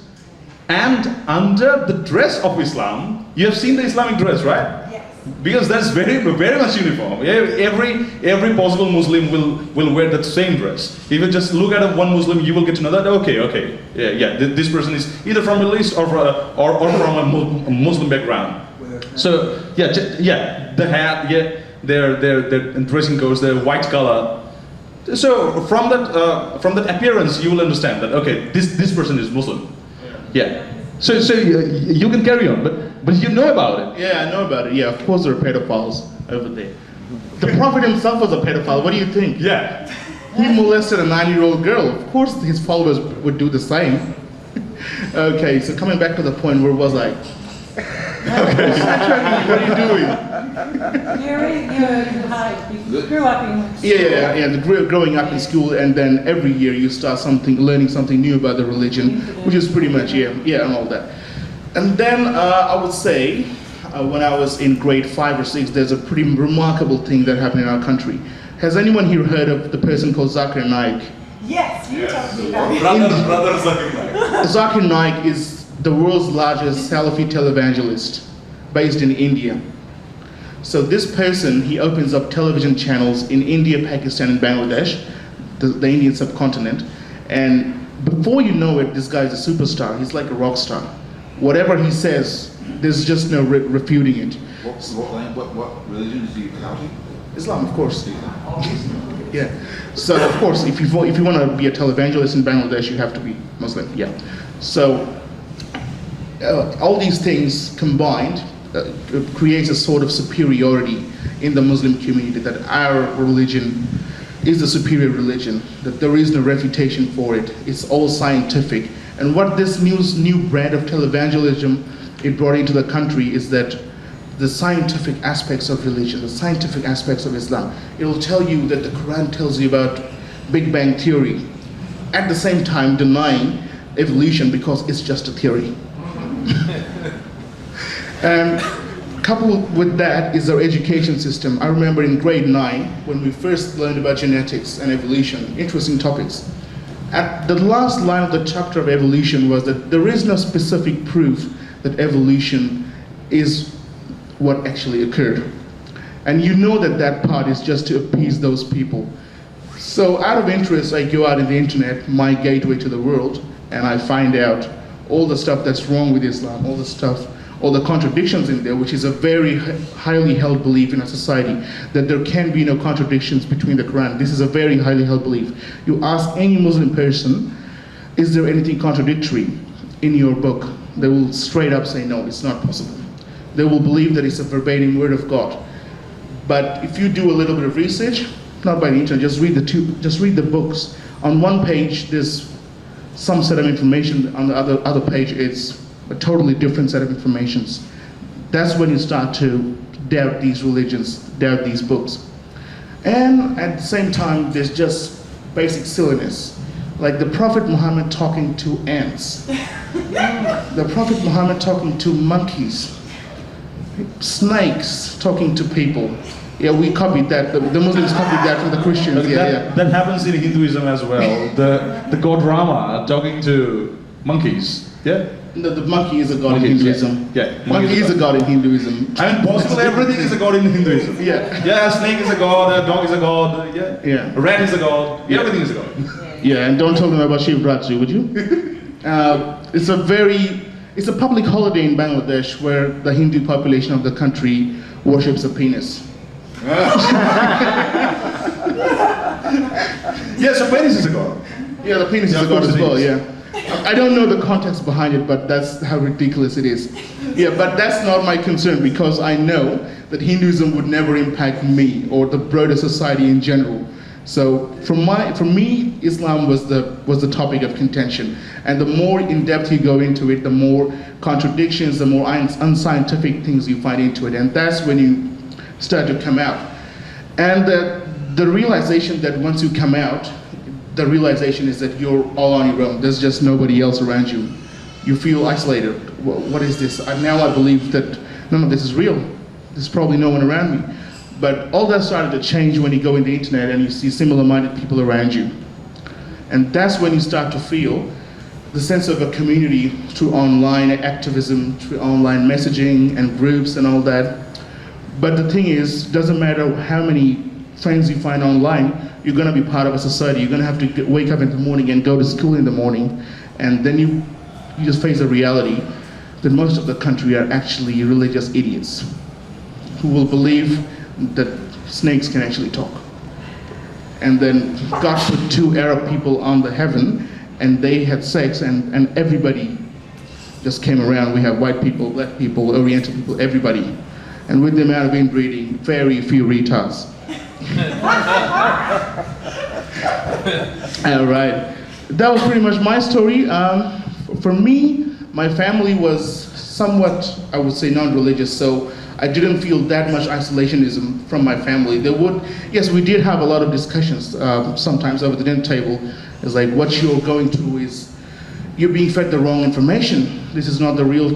S4: and under the dress of Islam, you have seen the Islamic dress, right?
S3: Yes.
S4: Because that's very much uniform. Every possible Muslim will wear that same dress. If you just look at one Muslim, you will get to know that, okay, this person is either from Middle East or from a Muslim background. So the hat, their dressing codes, their white color. So from that appearance, you will understand that, okay, this person is Muslim. Yeah. So you can carry on, but you know about it.
S2: Yeah, I know about it. Yeah, of course there are pedophiles over there. The Prophet himself was a pedophile. What do you think?
S4: Yeah.
S2: He molested a 9-year-old girl. Of course his followers would do the same. Okay, so coming back to the point, where was I? Okay. What are you doing?
S3: You grew up in school.
S2: Growing up in school, and then every year you start learning something new about the religion, which is pretty much, and all that. And then I would say, when I was in grade 5 or 6, there's a pretty remarkable thing that happened in our country. Has anyone here heard of the person called Zakir Naik?
S3: Yes, you told me about it.
S5: Brother Zakir Naik.
S2: Zakir Naik is the world's largest Salafi televangelist based in India. So this person, he opens up television channels in India, Pakistan, and Bangladesh, the Indian subcontinent, and before you know it, this guy is a superstar. He's like a rock star. Whatever he says, there's just no refuting it.
S6: What religion is he touting?
S2: Islam, of course. Yeah. So of course, if you want to be a televangelist in Bangladesh, you have to be Muslim. Yeah. So all these things combined creates a sort of superiority in the Muslim community, that our religion is the superior religion, that there is no refutation for it. It's all scientific. And what this new brand of televangelism it brought into the country is that the scientific aspects of religion, the scientific aspects of Islam. It will tell you that the Quran tells you about Big Bang Theory, at the same time denying evolution because it's just a theory. And coupled with that is our education system. I remember in grade 9, when we first learned about genetics and evolution, interesting topics. At the last line of the chapter of evolution was that there is no specific proof that evolution is what actually occurred. And you know that part is just to appease those people. So out of interest, I go out in the internet, my gateway to the world, and I find out all the stuff that's wrong with Islam, all the contradictions in there, which is a very highly held belief in a society, that there can be no contradictions between the Quran. This is a very highly held belief. You ask any Muslim person, is there anything contradictory in your book? They will straight up say, no, it's not possible. They will believe that it's a verbatim word of God. But if you do a little bit of research, not by the internet, just read the books. On one page, there's some set of information. On the other page, it's a totally different set of informations. That's when you start to doubt these religions, doubt these books. And at the same time, there's just basic silliness. Like the Prophet Muhammad talking to ants. The Prophet Muhammad talking to monkeys. Snakes talking to people. Yeah, we copied that. The Muslims copied that from the Christians.
S5: That happens in Hinduism as well. The god Rama talking to monkeys. Yeah.
S2: The monkey is a god in Hinduism.
S5: Yeah.
S2: Monkey is a god in Hinduism.
S5: I mean, possibly everything is a god in Hinduism.
S2: Yeah.
S5: Yeah, a snake is a god, a dog is a god. Yeah.
S2: Yeah.
S5: A rat is a god. Yeah. Everything is a god.
S2: Yeah, and don't tell them about Shiv Ratri, would you? It's a public holiday in Bangladesh where the Hindu population of the country worships a penis.
S5: Yeah, so penis is a god.
S2: Yeah, the penis is a god as well, yeah. I don't know the context behind it, but that's how ridiculous it is. Yeah, but that's not my concern, because I know that Hinduism would never impact me or the broader society in general. So for me, Islam was the topic of contention. And the more in depth you go into it, the more contradictions, the more unscientific things you find into it. And that's when you start to come out. And the realization that once you come out, the realization is that you're all on your own. There's just nobody else around you. You feel isolated. What is this? Now I believe that none of this is real. There's probably no one around me. But all that started to change when you go in the internet and you see similar-minded people around you. And that's when you start to feel the sense of a community through online activism, through online messaging and groups and all that. But the thing is, doesn't matter how many friends you find online, you're going to be part of a society. You're going to have to wake up in the morning and go to school in the morning. And then you just face a reality that most of the country are actually religious idiots who will believe that snakes can actually talk. And then God put two Arab people on the heaven, and they had sex, and everybody just came around. We have white people, black people, Oriental people, everybody. And with the amount of inbreeding, very few retards. All right. That was pretty much my story. For me, my family was somewhat, I would say, non-religious, so I didn't feel that much isolationism from my family. Yes, we did have a lot of discussions sometimes over the dinner table. It's like, what you're going through is you're being fed the wrong information. This is not the real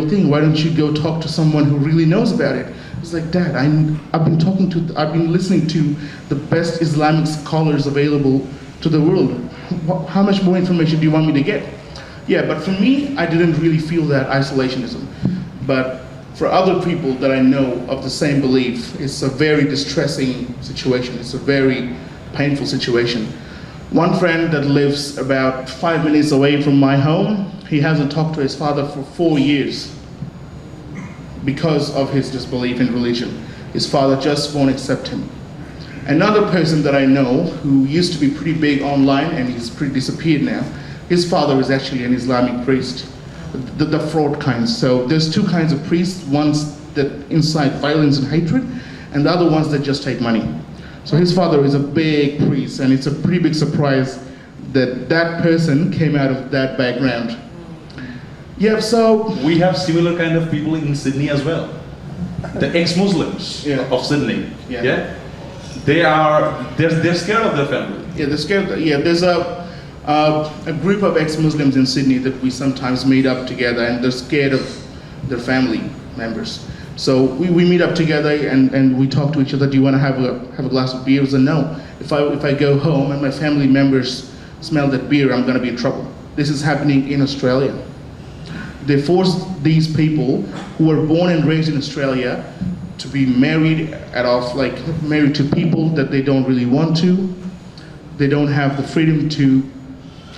S2: thing. Why don't you go talk to someone who really knows about it? It's like, Dad, I've been listening to the best Islamic scholars available to the world. How much more information do you want me to get? Yeah, but for me, I didn't really feel that isolationism. But for other people that I know of the same belief, it's a very distressing situation. It's a very painful situation. One friend that lives about 5 minutes away from my home, he hasn't talked to his father for 4 years because of his disbelief in religion. His father just won't accept him. Another person that I know who used to be pretty big online and he's pretty disappeared now, his father is actually an Islamic priest, the fraud kind. So there's two kinds of priests, ones that incite violence and hatred, and the other ones that just take money. So his father is a big priest, and it's a pretty big surprise that that person came out of that background. Yeah, so
S5: we have similar kind of people in Sydney as well. The ex-Muslims of Sydney. Yeah. They're scared of their family.
S2: Yeah, they're scared. Yeah, there's a group of ex-Muslims in Sydney that we sometimes meet up together, and they're scared of their family members. So we meet up together and we talk to each other. Do you want to have a glass of beer? I said, no. If I go home and my family members smell that beer, I'm going to be in trouble. This is happening in Australia. They force these people who were born and raised in Australia to be married to people that they don't really want to. They don't have the freedom to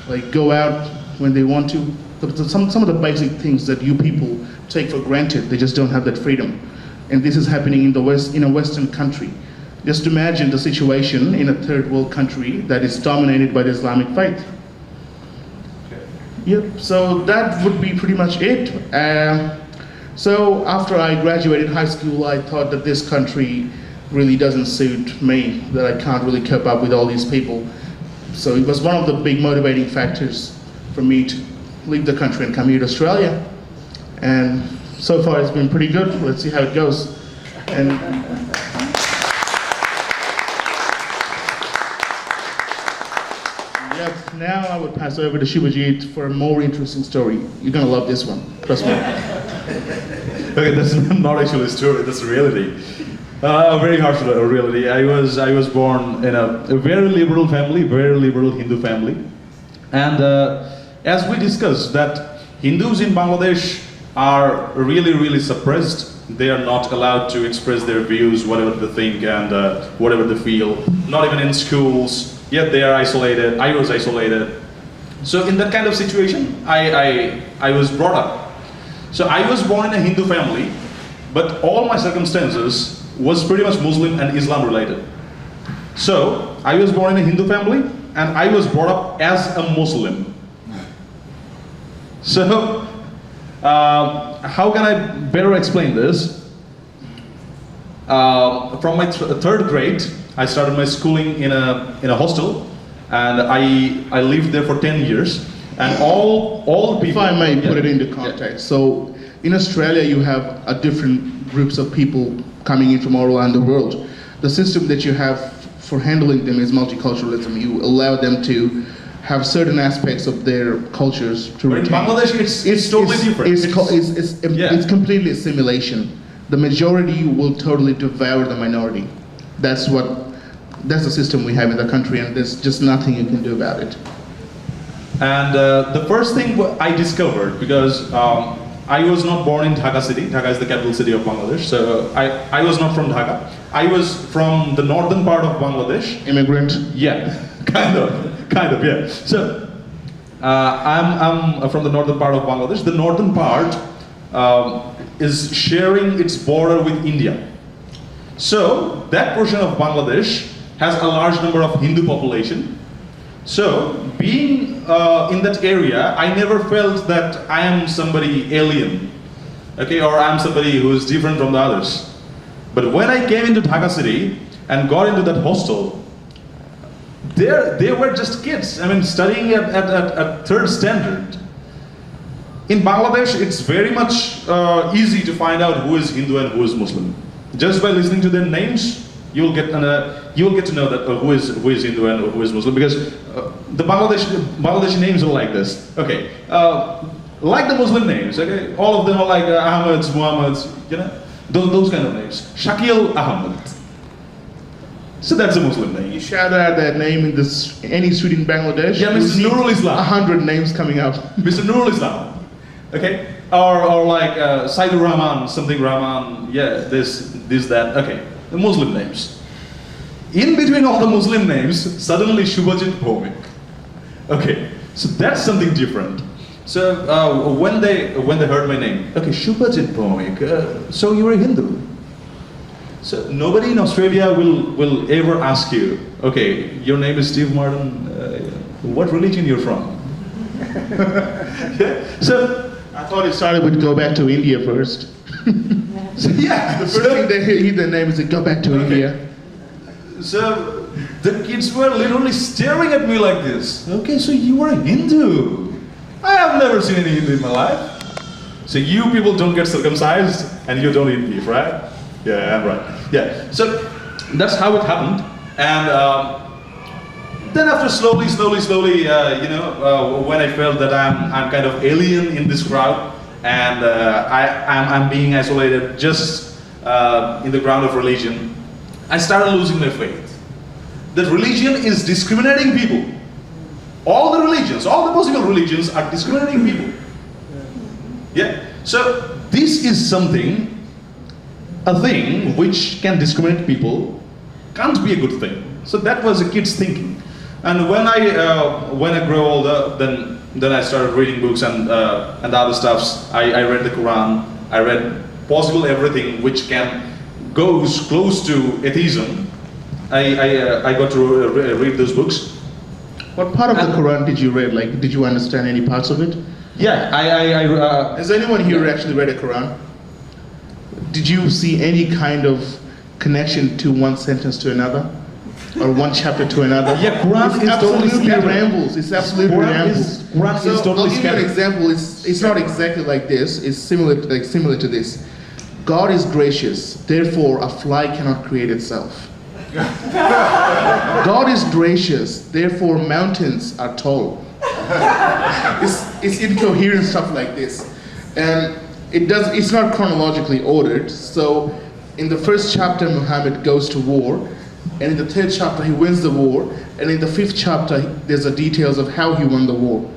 S2: like go out when they want to. Some of the basic things that you people take for granted, they just don't have that freedom. And this is happening in the West, in a Western country. Just imagine the situation in a third world country that is dominated by the Islamic faith. Yep, so that would be pretty much it. So after I graduated high school, I thought that this country really doesn't suit me, that I can't really cope up with all these people. So it was one of the big motivating factors for me to leave the country and come here to Australia. And so far it's been pretty good. Let's see how it goes. And yep, now I would pass over to Shubhajit for a more interesting story. You're gonna love this one, trust me.
S5: Okay, that's not actually a story, that's a reality. Very harsh reality. I was born in a very liberal family, very liberal Hindu family. And as we discussed, that Hindus in Bangladesh are really, really suppressed. They are not allowed to express their views, whatever they think and whatever they feel. Not even in schools, yet they are isolated. I was isolated. So in that kind of situation, I was brought up. So I was born in a Hindu family, but all my circumstances was pretty much Muslim and Islam related. So I was born in a Hindu family and I was brought up as a Muslim. So how can I better explain this? From my third grade, I started my schooling in a hostel, and I lived there for 10 years. And all people.
S2: If I may put it into context, so in Australia you have a different groups of people coming in from all around the world. The system that you have for handling them is multiculturalism. You allow them to have certain aspects of their cultures to
S5: But in
S2: retain.
S5: Bangladesh, it's totally different.
S2: It's completely assimilation. The majority will totally devour the minority. That's the system we have in the country, and there's just nothing you can do about it.
S5: And the first thing I discovered, because I was not born in Dhaka city. Dhaka is the capital city of Bangladesh. So I was not from Dhaka. I was from the northern part of Bangladesh.
S2: Immigrant.
S5: Yeah, kind of, yeah. So I'm from the northern part of Bangladesh. The northern part is sharing its border with India. So that portion of Bangladesh has a large number of Hindu population. So being in that area, I never felt that I am somebody alien, okay, or I'm somebody who is different from the others. But when I came into Dhaka city and got into that hostel, they were just kids. I mean, studying at third standard. In Bangladesh, it's very much easy to find out who is Hindu and who is Muslim. Just by listening to their names, you'll get to know that who is Hindu and who is Muslim, because the Bangladeshi names are like this. Okay, like the Muslim names. Okay, all of them are like Ahmeds, Muhammads, you know, those kind of names. Shakil Ahmed. So that's a Muslim name.
S2: You shout out that name in any street in Bangladesh.
S5: Yeah, Mr. Nurul Islam.
S2: 100 names coming out.
S5: Mr. Nurul Islam. Okay, or like Saidur Rahman, something Rahman. Yeah, this, that. Okay, the Muslim names. In between all the Muslim names, suddenly Shubhajit Bhomik. Okay, so that's something different. So when they heard my name, okay, Shubhajit Bhomik, so you're a Hindu. So nobody in Australia will ever ask you, okay, your name is Steve Martin, what religion you're from? Yeah. So
S2: I thought it started with go back to India first.
S5: so, yeah,
S2: The first thing they hear their name is go back to India.
S5: So the kids were literally staring at me like this. Okay, so you are a Hindu. I have never seen any Hindu in my life. So you people don't get circumcised and you don't eat beef, right? Yeah, I'm right. Yeah, so that's how it happened. And then after slowly, you know, when I felt that I'm kind of alien in this crowd and I'm being isolated just in the ground of religion, I started losing my faith. That religion is discriminating people. All the religions, all the possible religions are discriminating people. Yeah. So this is a thing which can discriminate people, can't be a good thing. So that was a kid's thinking. And when I grew older, then I started reading books and other stuffs. I read the Quran. I read possible everything which goes close to atheism. I got to read those books.
S2: What part of the Quran did you read? Like, did you understand any parts of it?
S5: Yeah,
S2: Has anyone here actually read a Quran? Did you see any kind of connection to one sentence to another? Or one chapter to another?
S5: Yeah, Quran
S2: it's
S5: is totally
S2: absolutely
S5: scattered.
S2: rambles. It's absolutely rambles.
S5: Quran
S2: So
S5: is totally
S2: I'll give you an
S5: scattered.
S2: example. It's not exactly like this. It's similar to this. God is gracious, therefore a fly cannot create itself. God is gracious, therefore mountains are tall. It's incoherent stuff like this, and it's not chronologically ordered. So, in the first chapter, Muhammad goes to war, and in the third chapter he wins the war, and in the fifth chapter there's the details of how he won the war.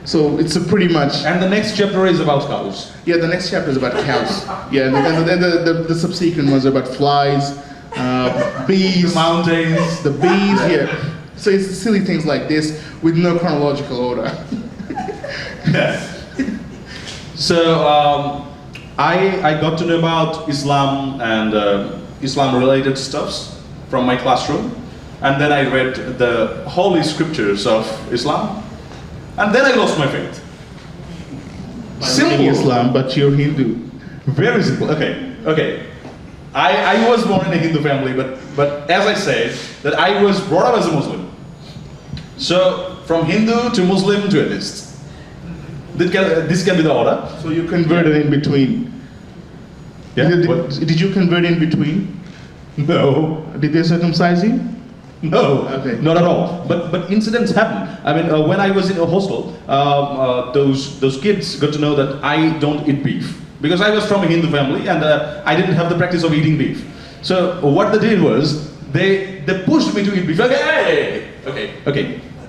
S2: So it's a pretty much.
S5: And the next chapter is about cows.
S2: Yeah, the next chapter is about cows. Yeah, and the subsequent ones are about flies, bees,
S5: Mountains.
S2: the bees. Yeah, so it's silly things like this with no chronological order.
S5: So I got to know about Islam and Islam-related stuffs from my classroom, and then I read the holy scriptures of Islam, and then I lost my faith.
S2: Simple Islam, but you're Hindu.
S5: Very simple. Okay. I was born in a Hindu family, but as I said, that I was brought up as a Muslim. So from Hindu to Muslim to atheist. This can be the order.
S2: So you converted in between.
S5: Yeah.
S2: Did you convert in between?
S5: No.
S2: Did they circumcise you?
S5: No,
S2: Okay.
S5: not at all. But incidents happen. I mean, when I was in a hostel, those kids got to know that I don't eat beef because I was from a Hindu family and I didn't have the practice of eating beef. So what they did was they pushed me to eat beef. Okay.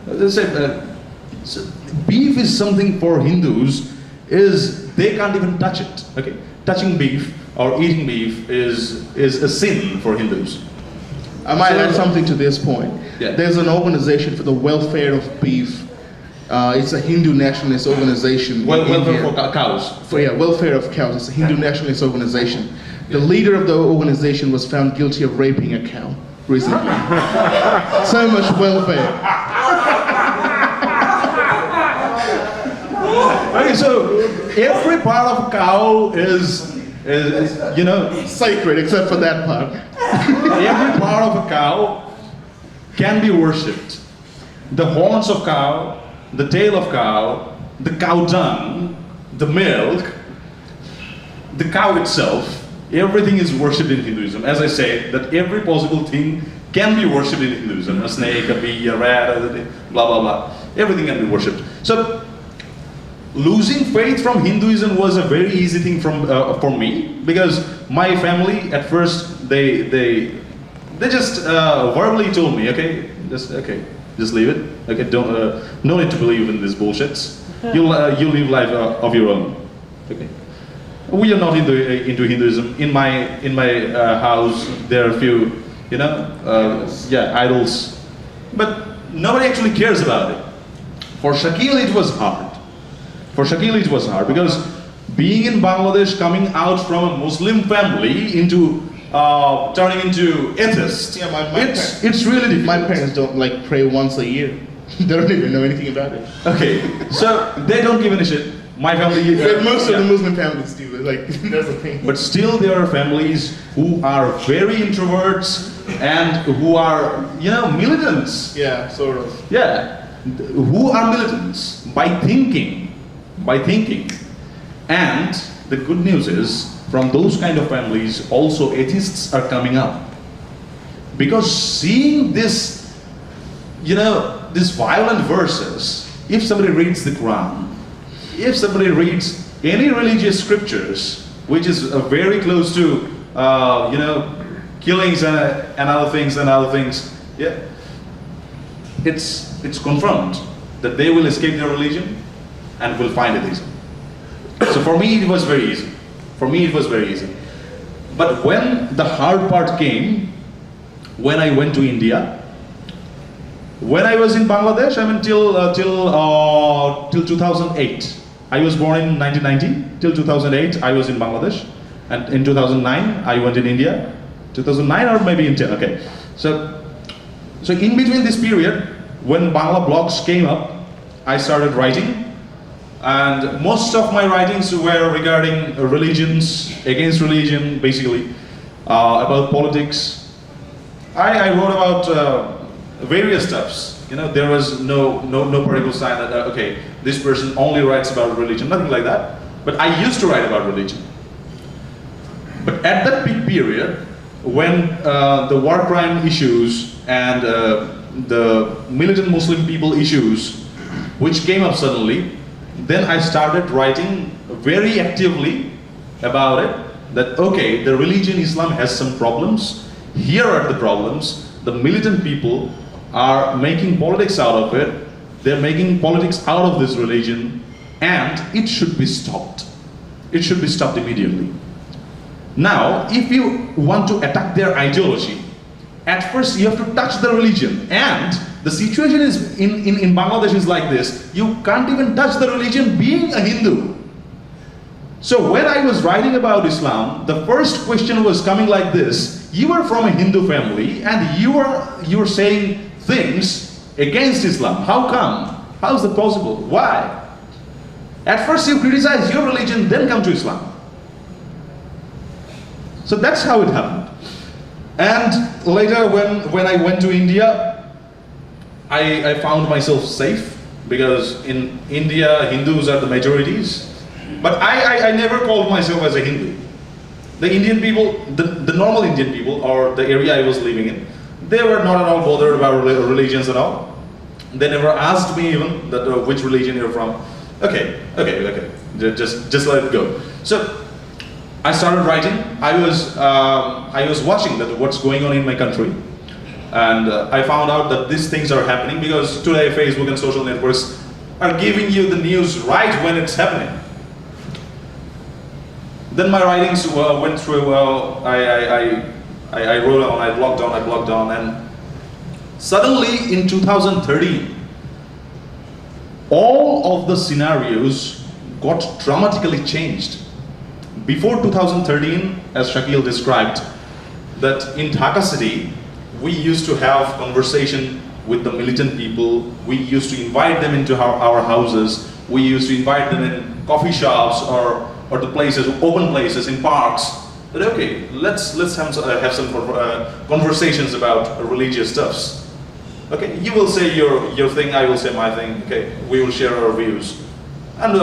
S5: They said, so beef is something for Hindus is they can't even touch it. Okay, touching beef or eating beef is a sin for Hindus.
S2: I might add something to this point.
S5: Yeah.
S2: There's an organization for the welfare of beef. It's a Hindu nationalist organization. in
S5: Welfare
S2: India.
S5: for cows.
S2: Welfare of cows. It's a Hindu nationalist organization. The leader of the organization was found guilty of raping a cow recently. So much welfare.
S5: Okay, so every part of a cow is
S2: Sacred, except for that part.
S5: every part of a cow can be worshipped. The horns of cow, the tail of cow, the cow dung, the milk, the cow itself, everything is worshipped in Hinduism. As I said, that every possible thing can be worshipped in Hinduism. A snake, a bee, a rat, blah blah blah. Everything can be worshipped. So losing faith from Hinduism was a very easy thing for me because my family at first they just verbally told me, just leave it. Okay, don't no need to believe in these bullshits. You live life of your own. Okay, we are not into Hinduism. In my house there are a few idols, but nobody actually cares about it. For Shakil it was hard. Because being in Bangladesh, coming out from a Muslim family into turning into atheist, it's really difficult.
S2: My parents don't pray once a year. They don't even know anything about it.
S5: Okay, so they don't give a shit. My family.
S2: But most of the Muslim families do. That's the thing.
S5: But still, there are families who are very introverts and who are militants.
S2: Yeah, sort of.
S5: Yeah, who are militants by thinking. And the good news is, from those kind of families, also atheists are coming up. Because seeing this, these violent verses, if somebody reads the Quran, if somebody reads any religious scriptures, which is very close to, killings and other things, yeah, it's confirmed that they will escape their religion and will find atheism. So for me it was very easy. But when the hard part came, when I went to India, When I was in Bangladesh, I mean till 2008. I was born in 1990. Till 2008, I was in Bangladesh, and in 2009, I went in India. 2009 or maybe in 10. Okay, so in between this period, when Bangla blogs came up, I started writing, and most of my writings were regarding religions, against religion, basically, about politics. I wrote about various stuffs. You know, there was no particular sign that okay, this person only writes about religion, nothing like that. But I used to write about religion. But at that peak period, when the war crime issues and the militant Muslim people issues, which came up suddenly, then I started writing very actively about it, that okay, the religion Islam has some problems, here are the problems, the militant people are making politics out of it, they're making politics out of this religion, and it should be stopped. It should be stopped immediately. Now, if you want to attack their ideology, at first you have to touch the religion, and the situation is in Bangladesh is like this. You can't even touch the religion being a Hindu. So when I was writing about Islam, the first question was coming like this: you are from a Hindu family and you're saying things against Islam. How come? How is that possible? Why? At first you criticize your religion, then come to Islam. So that's how it happened. And later when I went to India, I found myself safe, because in India Hindus are the majorities. But I never called myself as a Hindu. The Indian people, the normal Indian people, or the area I was living in, they were not at all bothered about religions at all. They never asked me even that which religion you're from. Okay, just let it go. So I started writing. I was watching that what's going on in my country, and I found out that these things are happening because today Facebook and social networks are giving you the news right when it's happening. Then my writings went through. I wrote on, I blogged on, and suddenly in 2013, all of the scenarios got dramatically changed. Before 2013, as Shakil described, that in Dhaka city, we used to have conversation with the militant people. We used to invite them into our houses. We used to invite them in coffee shops or the places, open places, in parks. That okay, let's have some conversations about religious stuffs. Okay, you will say your thing, I will say my thing. Okay, we will share our views, and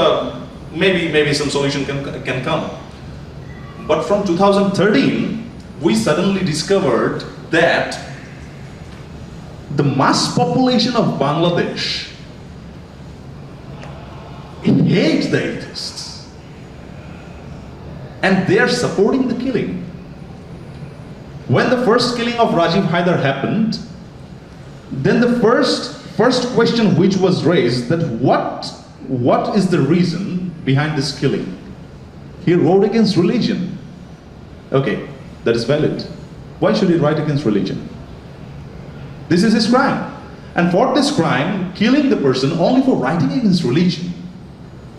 S5: maybe some solution can come. But from 2013, we suddenly discovered that the mass population of Bangladesh hates the atheists, and they are supporting the killing. When the first killing of Rajiv Haidar happened, then the first question which was raised, that what is the reason behind this killing? He wrote against religion. Okay, that is valid. Why should he write against religion? This is his crime. And for this crime, killing the person only for writing against religion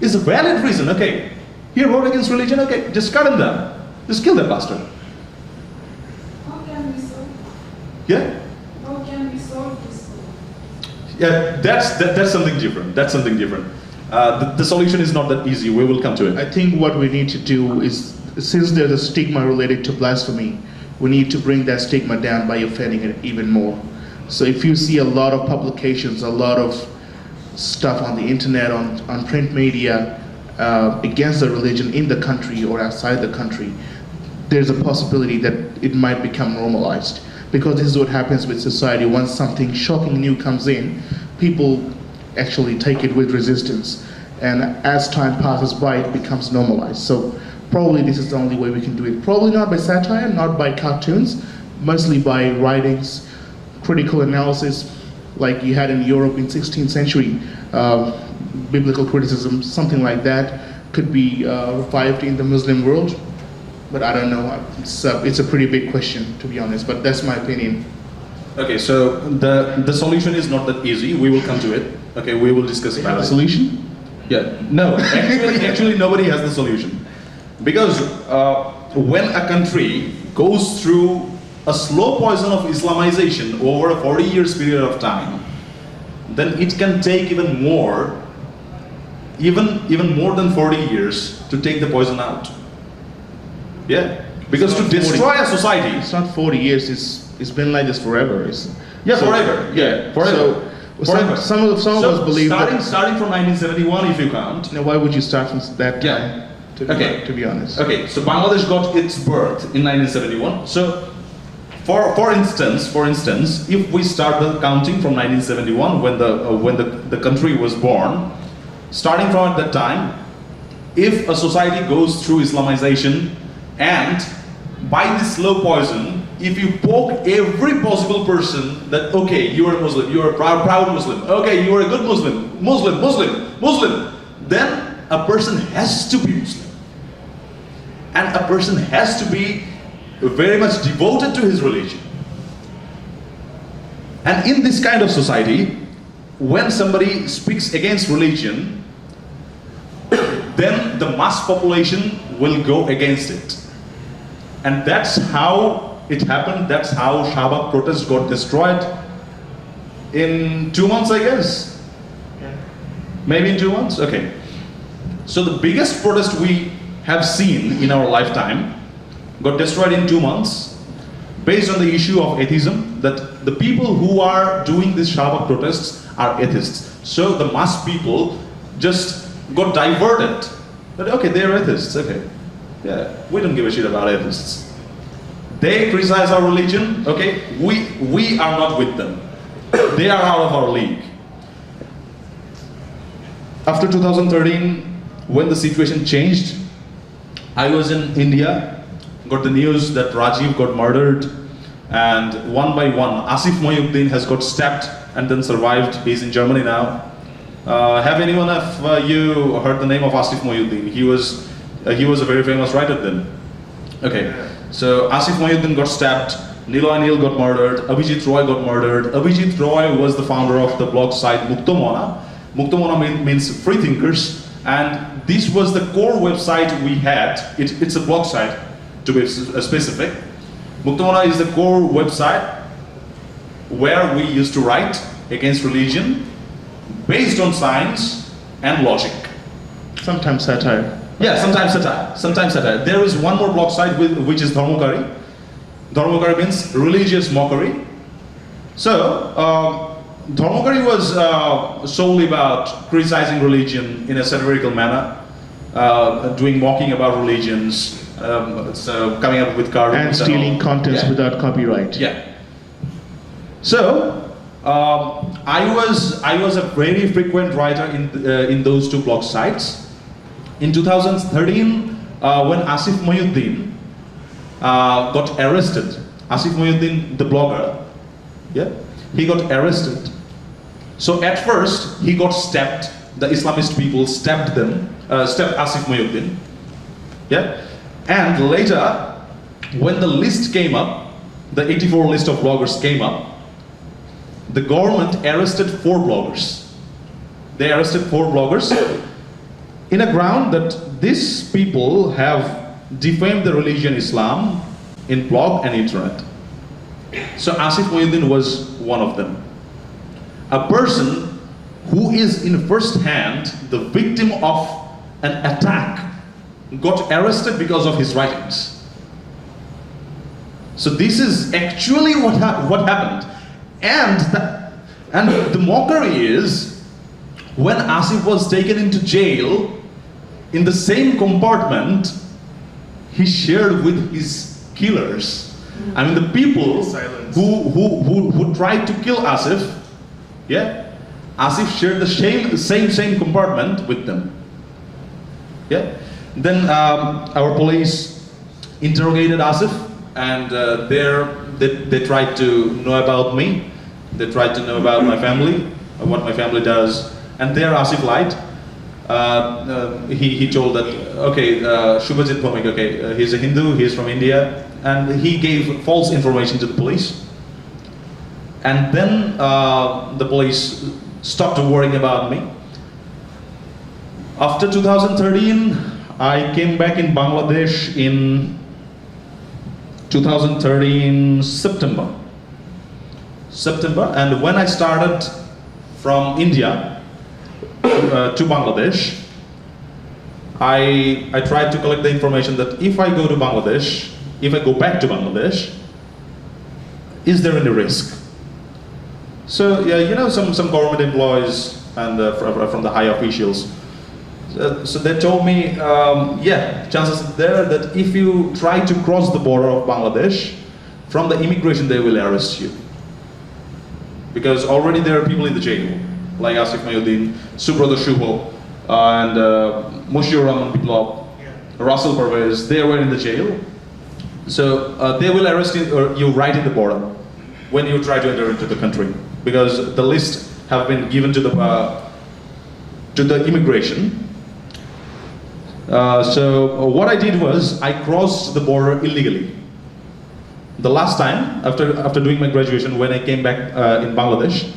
S5: is a valid reason. Okay, he wrote against religion, okay, just cut him down. Just kill that bastard.
S3: How can we solve?
S5: Yeah?
S3: How can we solve this?
S5: Yeah, that's something different. That's something different. The solution is not that easy. We will come to it.
S2: I think what we need to do is, since there's a stigma related to blasphemy, we need to bring that stigma down by offending it even more. So if you see a lot of publications, a lot of stuff on the internet, on print media, against the religion in the country or outside the country, there's a possibility that it might become normalized. Because this is what happens with society. Once something shocking new comes in, people actually take it with resistance. And as time passes by, it becomes normalized. So probably this is the only way we can do it. Probably not by satire, not by cartoons, mostly by writings, critical analysis, like you had in Europe in 16th century, biblical criticism, something like that could be revived in the Muslim world. But I don't know, it's a pretty big question, to be honest, but that's my opinion.
S5: Okay, so the solution is not that easy. We will come to it. Okay, we will discuss about
S2: The
S5: it.
S2: solution?
S5: Yeah, no, actually nobody has the solution. Because when a country goes through a slow poison of Islamization over a 40 years period of time, then it can take even more than 40 years to take the poison out. Yeah, because
S2: It's
S5: to
S2: not 40.
S5: destroy a society,
S2: It's not 40 years, it's been like this forever.
S5: yeah,
S2: So-
S5: forever, yeah, forever.
S2: So,
S5: Forever.
S2: some of
S5: So
S2: us believe
S5: starting from 1971, if you count.
S2: Now, why would you start from that time?
S5: Yeah.
S2: To be honest.
S5: Okay, so Bangladesh got its birth in 1971. So, for instance, if we start the counting from 1971, when the country was born, starting from at that time, if a society goes through Islamization, and by this slow poison, if you poke every possible person that, okay, you are a Muslim, you are a proud Muslim, okay, you are a good Muslim, then a person has to be Muslim. And a person has to be very much devoted to his religion. And in this kind of society, when somebody speaks against religion, then the mass population will go against it. And that's how it happened. That's how Shahbag protest got destroyed in 2 months, I guess. Maybe in 2 months? Okay. So the biggest protest we have seen in our lifetime got destroyed in 2 months based on the issue of atheism, that the people who are doing these Shahbag protests are atheists. So the mass people just got diverted. That, okay, they're atheists, okay. Yeah, we don't give a shit about atheists. They criticize our religion, okay, we are not with them. They are out of our league. After 2013, when the situation changed, I was in India, got the news that Rajiv got murdered, and one by one, Asif Mohyeddin has got stabbed and then survived. He's in Germany now. Have anyone of you heard the name of Asif Mohyeddin? He was a very famous writer then. Okay, so Asif Mohyeddin got stabbed, Niloy Neil got murdered, Abhijit Roy got murdered. Abhijit Roy was the founder of the blog site Muktomona. Muktomona means free thinkers, and this was the core website we had. It's a blog site, to be specific. Muktomona is the core website where we used to write against religion based on science and logic.
S2: Sometimes satire.
S5: Yeah, sometimes satire. There is one more blog site which is Dharmakari. Dharmakari means religious mockery. So, Dharmakari was solely about criticizing religion in a satirical manner, doing mocking about religions, so coming up with cartoons
S2: And stealing
S5: all.
S2: contents
S5: Yeah.
S2: without copyright.
S5: Yeah. So, I was a very frequent writer in those two blog sites. In 2013, when Asif Mohyeddin got arrested, Asif Mohyeddin, the blogger, yeah, he got arrested. So at first, he got stabbed. The Islamist people stabbed Asif Mohyeddin. Yeah, and later, when the list came up, the 84 list of bloggers came up, the government arrested 4 bloggers. They arrested 4 bloggers in a ground that these people have defamed the religion Islam in blog and internet. So Asif Mohyeddin was one of them. A person who is in first hand the victim of an attack got arrested because of his writings. So this is actually what happened. And the mockery is, when Asif was taken into jail, in the same compartment, he shared with his killers. I mean, the people who tried to kill Asif, yeah, Asif shared the same compartment with them. Yeah. Then our police interrogated Asif, and they tried to know about me. They tried to know about my family, what my family does, and there Asif lied. He told that, okay, Shubhajit Bhomik, okay, he's a Hindu, he's from India, and he gave false information to the police. And then the police stopped worrying about me. After 2013, I came back in Bangladesh in 2013 September. And when I started from India to Bangladesh, I tried to collect the information that if I go to Bangladesh, if I go back to Bangladesh, is there any risk? So yeah, you know, some government employees and from the high officials. So they told me, yeah, chances are there that if you try to cross the border of Bangladesh, from the immigration they will arrest you. Because already there are people in the jail, like Asif Mayuddin, Subrata Shubho, and Mushir Rahman Biplab, Russell Pervez, they were in the jail. So they will arrest you right in the border when you try to enter into the country. Because the list have been given to the immigration. So what I did was I crossed the border illegally. The last time, after doing my graduation, when I came back in Bangladesh,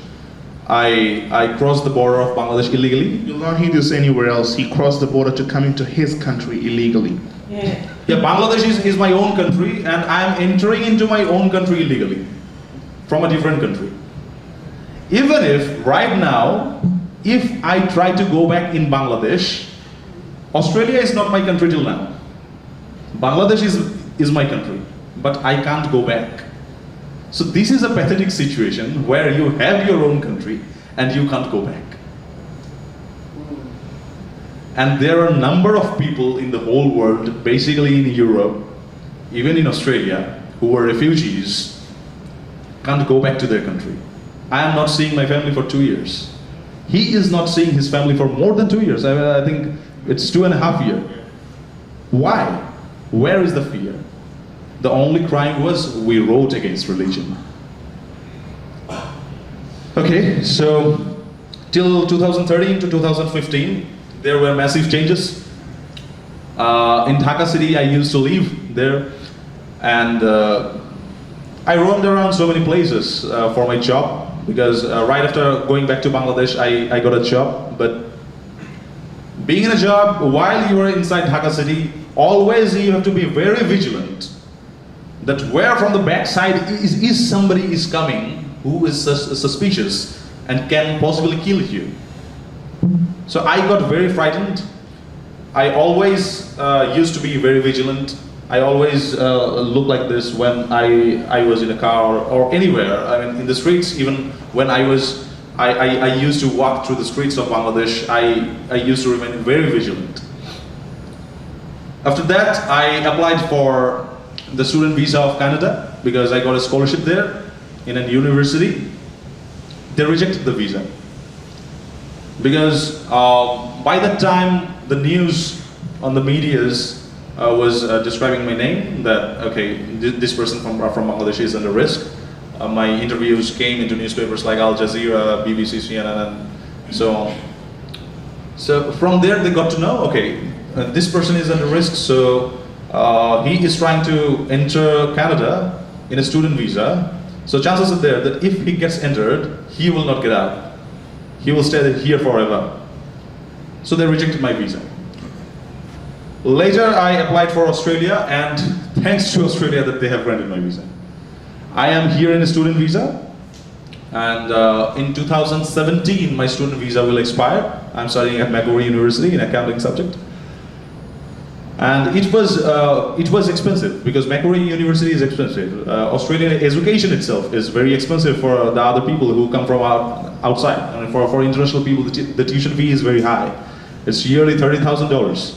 S5: I crossed the border of Bangladesh illegally.
S2: You'll not hear this anywhere else. He crossed the border to come into his country illegally.
S5: Yeah, Bangladesh is my own country, and I am entering into my own country illegally from a different country. Even if right now, if I try to go back in Bangladesh, Australia is not my country till now. Bangladesh is my country, but I can't go back. So this is a pathetic situation where you have your own country and you can't go back. And there are a number of people in the whole world, basically in Europe, even in Australia, who are refugees, can't go back to their country. I am not seeing my family for 2 years. He is not seeing his family for more than 2 years. I think it's 2.5 years. Why? Where is the fear? The only crime was we wrote against religion. Okay, so till 2013 to 2015, there were massive changes. In Dhaka city, I used to live there, and I roamed around so many places for my job, because right after going back to Bangladesh, I got a job. But being in a job while you are inside Dhaka city, always you have to be very vigilant that where from the backside is somebody is coming who is suspicious and can possibly kill you. So I got very frightened. I always used to be very vigilant. I always look like this when I was in a car or anywhere. I mean, in the streets, even when I used to walk through the streets of Bangladesh, I used to remain very vigilant. After that, I applied for the student visa of Canada because I got a scholarship there in a university. They rejected the visa because by that time the news on the medias was describing my name, that okay, this person from Bangladesh is under risk. My interviews came into newspapers like Al Jazeera, BBC, CNN, and so on. So from there they got to know, okay, this person is under risk, so he is trying to enter Canada in a student visa. So chances are there that if he gets entered, he will not get out. He will stay here forever. So they rejected my visa. Later I applied for Australia, and thanks to Australia that they have granted my visa. I am here in a student visa, and in 2017 my student visa will expire. I'm studying at Macquarie University in accounting subject. And it was expensive because Macquarie University is expensive. Australian education itself is very expensive for the other people who come from outside. I mean, for international people, the tuition fee is very high. It's yearly $30,000.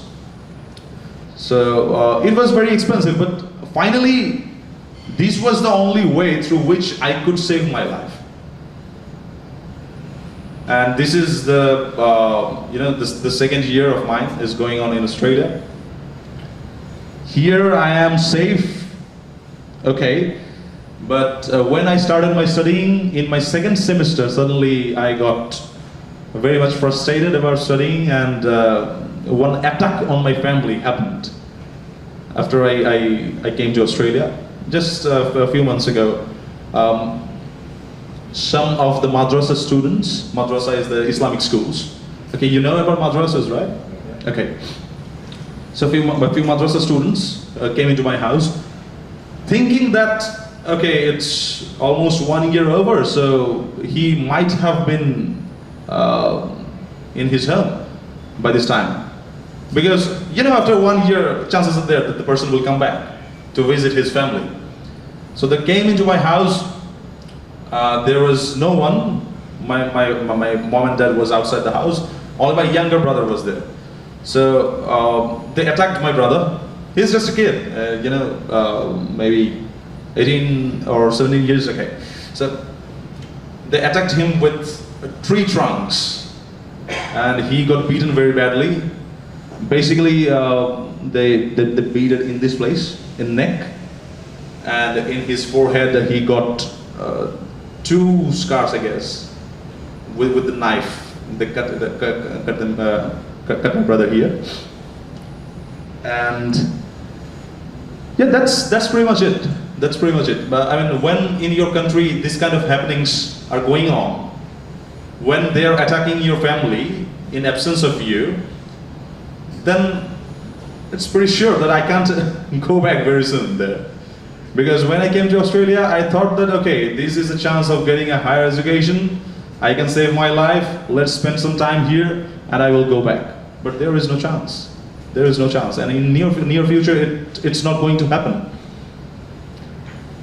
S5: So it was very expensive, but finally, this was the only way through which I could save my life. And this is the the second year of mine is going on in Australia. Here I am safe, okay, but when I started my studying in my second semester, suddenly I got very much frustrated about studying, and one attack on my family happened after I came to Australia just a few months ago. some of the madrasa students. Madrasa is the Islamic schools. Okay, you know about madrasas, right? Okay. So a few madrasa students came into my house thinking that, okay, it's almost 1 year over, so he might have been in his home by this time. Because, you know, after 1 year, chances are there that the person will come back to visit his family. So they came into my house, there was no one. My mom and dad was outside the house, only my younger brother was there. So they attacked my brother. He's just a kid, you know, maybe 18 or 17 years, okay. So they attacked him with tree trunks and he got beaten very badly. Basically, they beat it in this place, in neck, and in his forehead he got 2 scars, I guess, with the knife. They cut my brother here, and yeah, that's pretty much it. That's pretty much it. But I mean, when in your country this kind of happenings are going on, when they are attacking your family in absence of you, then it's pretty sure that I can't go back very soon there. Because when I came to Australia, I thought that, okay, this is a chance of getting a higher education. I can save my life. Let's spend some time here, and I will go back. But there is no chance. There is no chance, and in near future, it's not going to happen.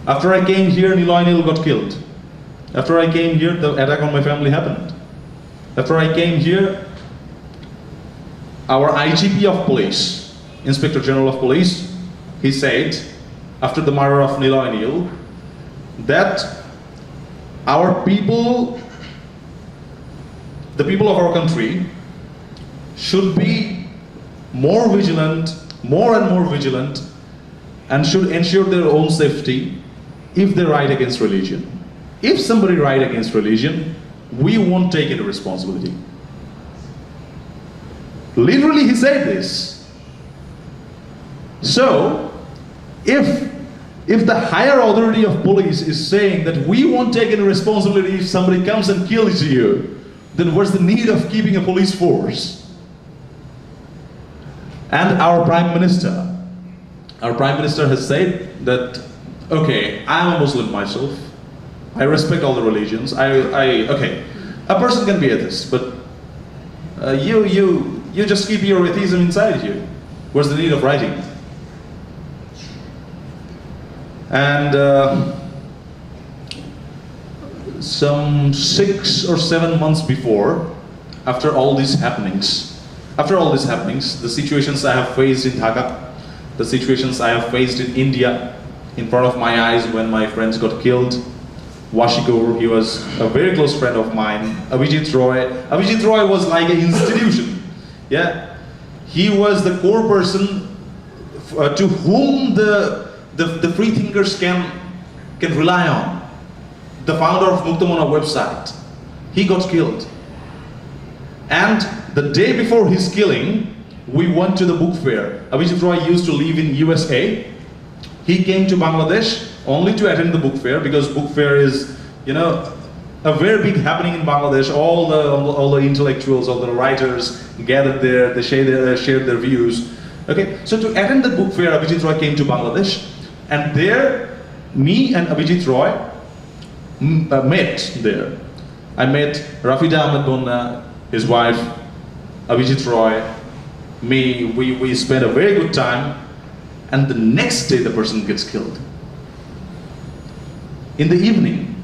S5: After I came here, Niloy got killed. After I came here, the attack on my family happened. After I came here, our IGP of police, Inspector General of Police, he said, after the murder of Niloy, that our people, the people of our country, should be more vigilant, more and more vigilant, and should ensure their own safety if they write against religion. If somebody write against religion, we won't take any responsibility. Literally, he said this. So, if the higher authority of police is saying that we won't take any responsibility if somebody comes and kills you, then what's the need of keeping a police force? And our Prime Minister has said that, okay, I'm a Muslim myself. I respect all the religions. Okay, a person can be atheist, but you just keep your atheism inside you. What's the need of writing? And some 6 or 7 months before, after all these happenings, the situations I have faced in Dhaka, the situations I have faced in India, in front of my eyes when my friends got killed, Washikur, he was a very close friend of mine, Abhijit Roy was like an institution, yeah. He was the core person to whom the free thinkers can rely on. The founder of Muktamona website, he got killed. And the day before his killing, we went to the book fair. Abhijit Roy used to live in USA. He came to Bangladesh only to attend the book fair, because book fair is, you know, a very big happening in Bangladesh. All the intellectuals, all the writers gathered there. They shared their views. Okay, so to attend the book fair, Abhijit Roy came to Bangladesh, and there, me and Abhijit Roy met there. I met Rafida Ahmed Bonna, his wife, Abhijit Roy, me. We spent a very good time, and the next day the person gets killed. In the evening,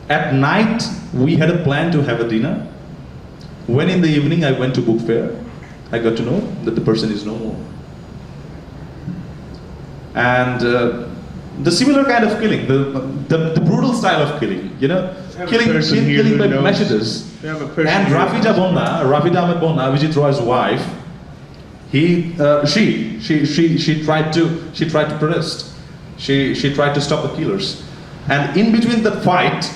S5: at night, we had a plan to have a dinner. When in the evening I went to book fair, I got to know that the person is no more. And the similar kind of killing, the brutal style of killing, you know, killing by messages. And Rafida Ahmed Bonna, Abhijit Roy's wife, she tried to protest. She tried to stop the killers. And in between that fight,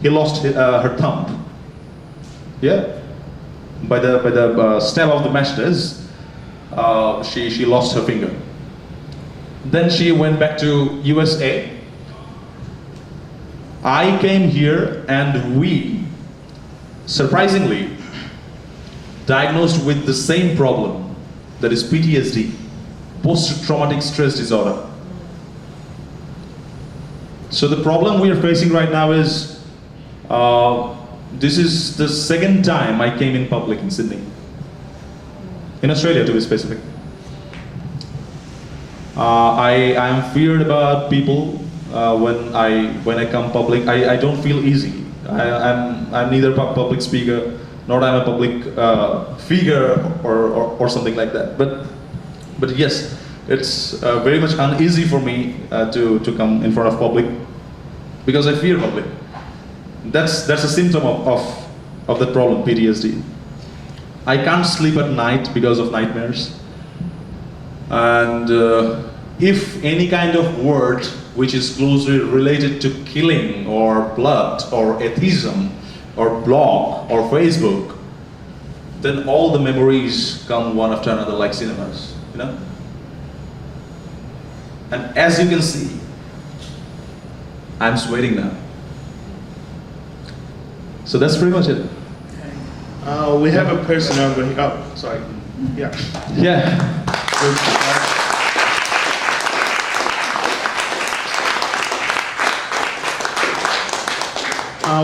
S5: he lost her thumb. Yeah, by the stab of the messages, she lost her finger. Then she went back to USA. I came here and we, surprisingly, diagnosed with the same problem, that is PTSD, post-traumatic stress disorder. So the problem we are facing right now is, this is the second time I came in public in Sydney. In Australia, to be specific. I am feared about people when I come public. I don't feel easy. I'm neither a public speaker, nor I'm a public figure or something like that. But yes, it's very much uneasy for me to come in front of public because I fear public. That's a symptom of that problem, PTSD. I can't sleep at night because of nightmares. And if any kind of word which is closely related to killing or blood or atheism or blog or Facebook, then all the memories come one after another like cinemas, you know? And as you can see, I'm sweating now. So that's pretty much it.
S2: We have a person over here. Oh, sorry. Yeah.
S5: Yeah.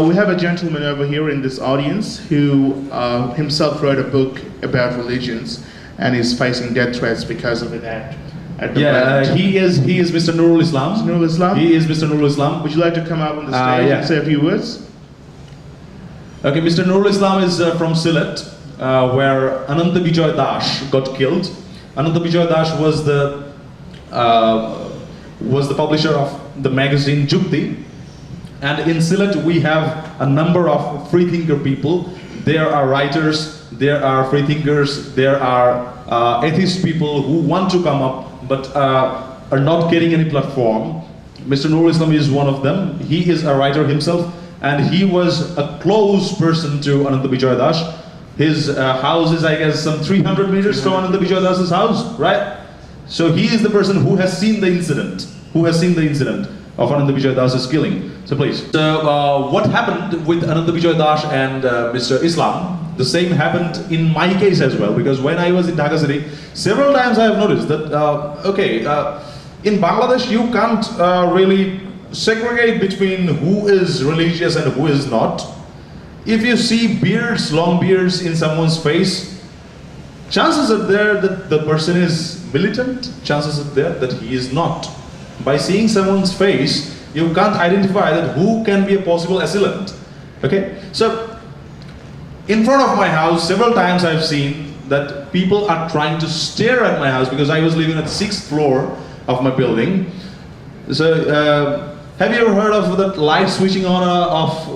S2: We have a gentleman over here in this audience who himself wrote a book about religions and is facing death threats because of it at the moment.
S5: He is Mr. Nurul Islam.
S2: Nurul Islam?
S5: He is Mr. Nurul Islam.
S2: Would you like to come up on the stage
S5: yeah.
S2: and say a few words?
S5: Okay, Mr. Nurul Islam is from Sylhet, where Ananta Bijoy Dash got killed. Ananta Bijoy Dash was the publisher of the magazine Jukti. And in Sylhet we have a number of freethinker people. There are writers, there are freethinkers, there are atheist people who want to come up but are not getting any platform. Mr. Nurul Islam is one of them. He is a writer himself and he was a close person to Ananta Bijoy Dash. His house is, I guess, some 300 meters from Ananta Bijoy Dash's house, right? So he is the person who has seen the incident, of Ananta Bijoy Dash's killing. So please. So what happened with Ananta Bijoy Dash and Mr. Islam, the same happened in my case as well, because when I was in Dhaka city, several times I have noticed that, in Bangladesh you can't really segregate between who is religious and who is not. If you see beards, long beards in someone's face, chances are there that the person is militant, chances are there that he is not. By seeing someone's face, you can't identify that who can be a possible assailant. Okay? So, in front of my house, several times I've seen that people are trying to stare at my house because I was living at the 6th floor of my building. So, have you ever heard of that light switching on off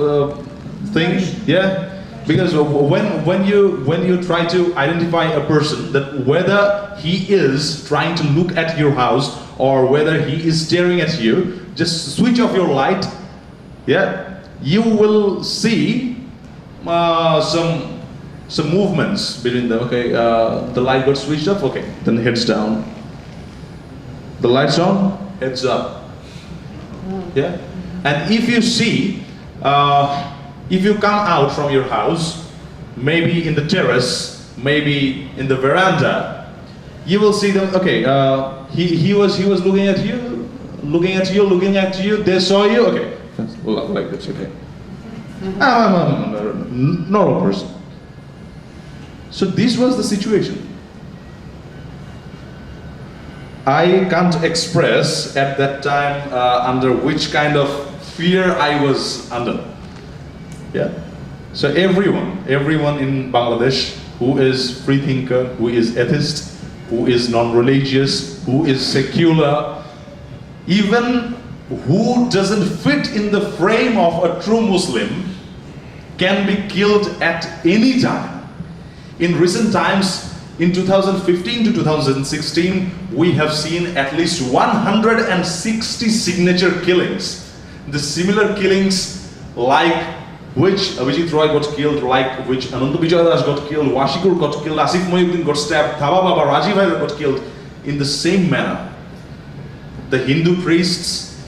S5: thing? Yeah? Because when you try to identify a person, that whether he is trying to look at your house or whether he is staring at you, just switch off your light. Yeah, you will see some movements between them. Okay, the light got switched off. Okay, then heads down. The lights on, heads up. Yeah, and if you see. If you come out from your house, maybe in the terrace, maybe in the veranda, you will see them. Okay, he was looking at you, they saw you. Okay, like this. Okay, I'm a normal person. So this was the situation. I can't express at that time under which kind of fear I was under. Yeah. So everyone in Bangladesh who is freethinker, who is atheist, who is non-religious, who is secular, even who doesn't fit in the frame of a true Muslim, can be killed at any time. In recent times, in 2015 to 2016, we have seen at least 160 signature killings. The similar killings like which Abhijit Roy got killed, like which Ananta Bijoy Dash got killed, Washikur got killed, Asif Mohiuddin got stabbed, Thaba Baba, Rajiv Hai got killed in the same manner. The Hindu priests,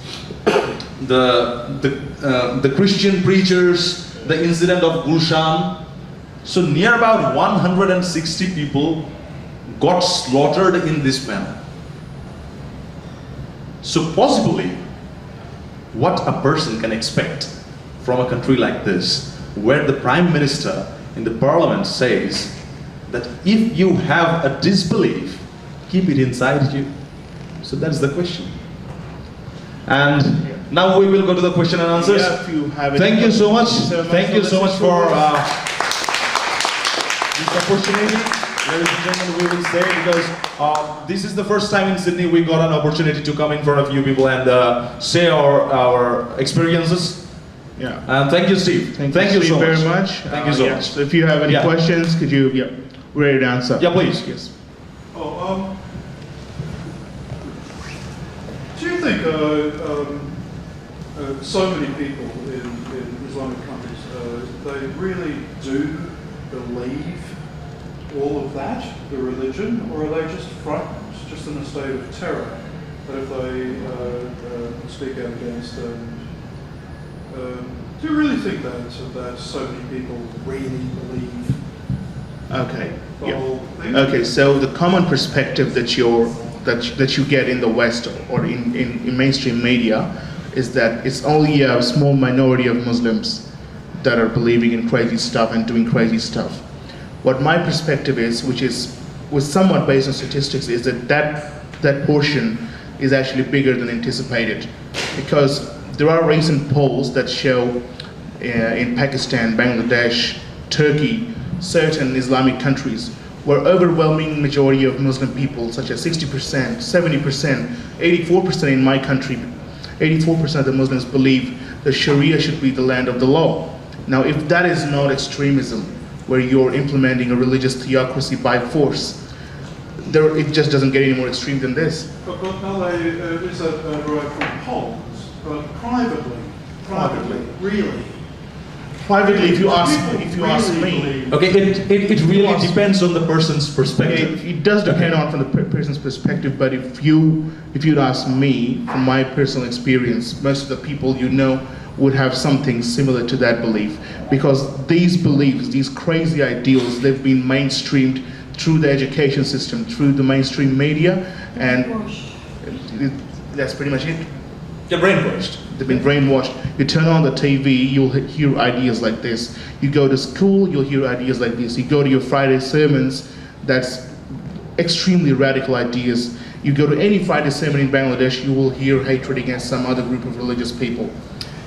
S5: the Christian preachers, the incident of Gulshan. So near about 160 people got slaughtered in this manner. So possibly, what a person can expect from a country like this, where the Prime Minister in the Parliament says that if you have a disbelief, keep it inside you. So that's the question. And now we will go to the question and answers.
S2: Yeah, if you have any
S5: Thank you so much.
S2: questions,
S5: Thank you so much for
S2: this
S5: this opportunity. Ladies and gentlemen, we will say, because this is the first time in Sydney we got an opportunity to come in front of you people and say our experiences.
S2: Yeah.
S5: And thank you, Steve.
S2: Thank
S5: you
S2: you
S5: so
S2: very
S5: much.
S2: much.
S5: Thank you so
S2: Yeah.
S5: much.
S2: So if you have any
S5: Yeah.
S2: questions, could you, ready to answer?
S5: Yeah, please.
S2: Yes.
S7: Do you think so many people in Islamic countries, they really do believe all of that, the religion, or are they just frightened, just in a state of terror, that if they speak out against them? Do you really think that so many people really believe
S2: Okay.
S7: the
S2: Yeah.
S7: whole thing?
S2: Okay. So the common perspective that you get in the West or in mainstream media is that it's only a small minority of Muslims that are believing in crazy stuff and doing crazy stuff. What my perspective is, which was somewhat based on statistics, is that portion is actually bigger than anticipated, because there are recent polls that show in Pakistan, Bangladesh, Turkey, certain Islamic countries, where overwhelming majority of Muslim people, such as 60%, 70%, 84% in my country, 84% of the Muslims believe that Sharia should be the land of the law. Now, if that is not extremism, where you're implementing a religious theocracy by force, it just doesn't get any more extreme than this.
S7: But is that derived from polls, but privately, really?
S2: Privately, if you ask
S7: Really
S2: me,
S7: believe-
S5: Okay, it really depends on the person's perspective.
S2: it does depend on from the person's perspective. But if you'd ask me, from my personal experience, most of the people you know would have something similar to that belief, because these beliefs, these crazy ideals, they've been mainstreamed through the education system, through the mainstream media, and that's pretty much it.
S5: You're brainwashed.
S2: They've been brainwashed. You turn on the TV, you'll hear ideas like this. You go to school, you'll hear ideas like this. You go to your Friday sermons, that's extremely radical ideas. You go to any Friday sermon in Bangladesh, you will hear hatred against some other group of religious people.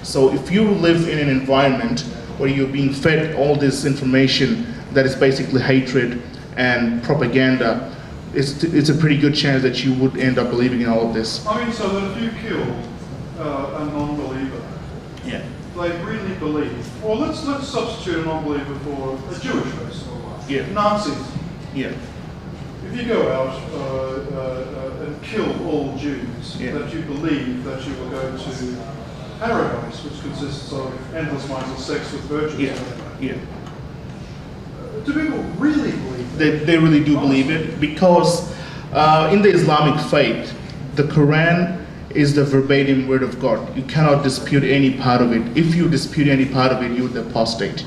S2: So if you live in an environment where you're being fed all this information that is basically hatred and propaganda, it's a pretty good chance that you would end up believing in all of this.
S7: I mean, so that if you kill a non-believer,
S2: Yeah.
S7: they really believe. Well, let's substitute a non-believer for a Jewish person.
S2: Yeah.
S7: Nazis.
S2: Yeah.
S7: If you go out and kill all Jews,
S2: Yeah.
S7: that you believe that you will go to paradise, which consists of endless amounts of sex with virgins.
S2: Yeah. Yeah.
S7: Do people really believe that?
S2: They really do believe it, because in the Islamic faith, the Quran is the verbatim word of God. You cannot dispute any part of it. If you dispute any part of it, you're the apostate.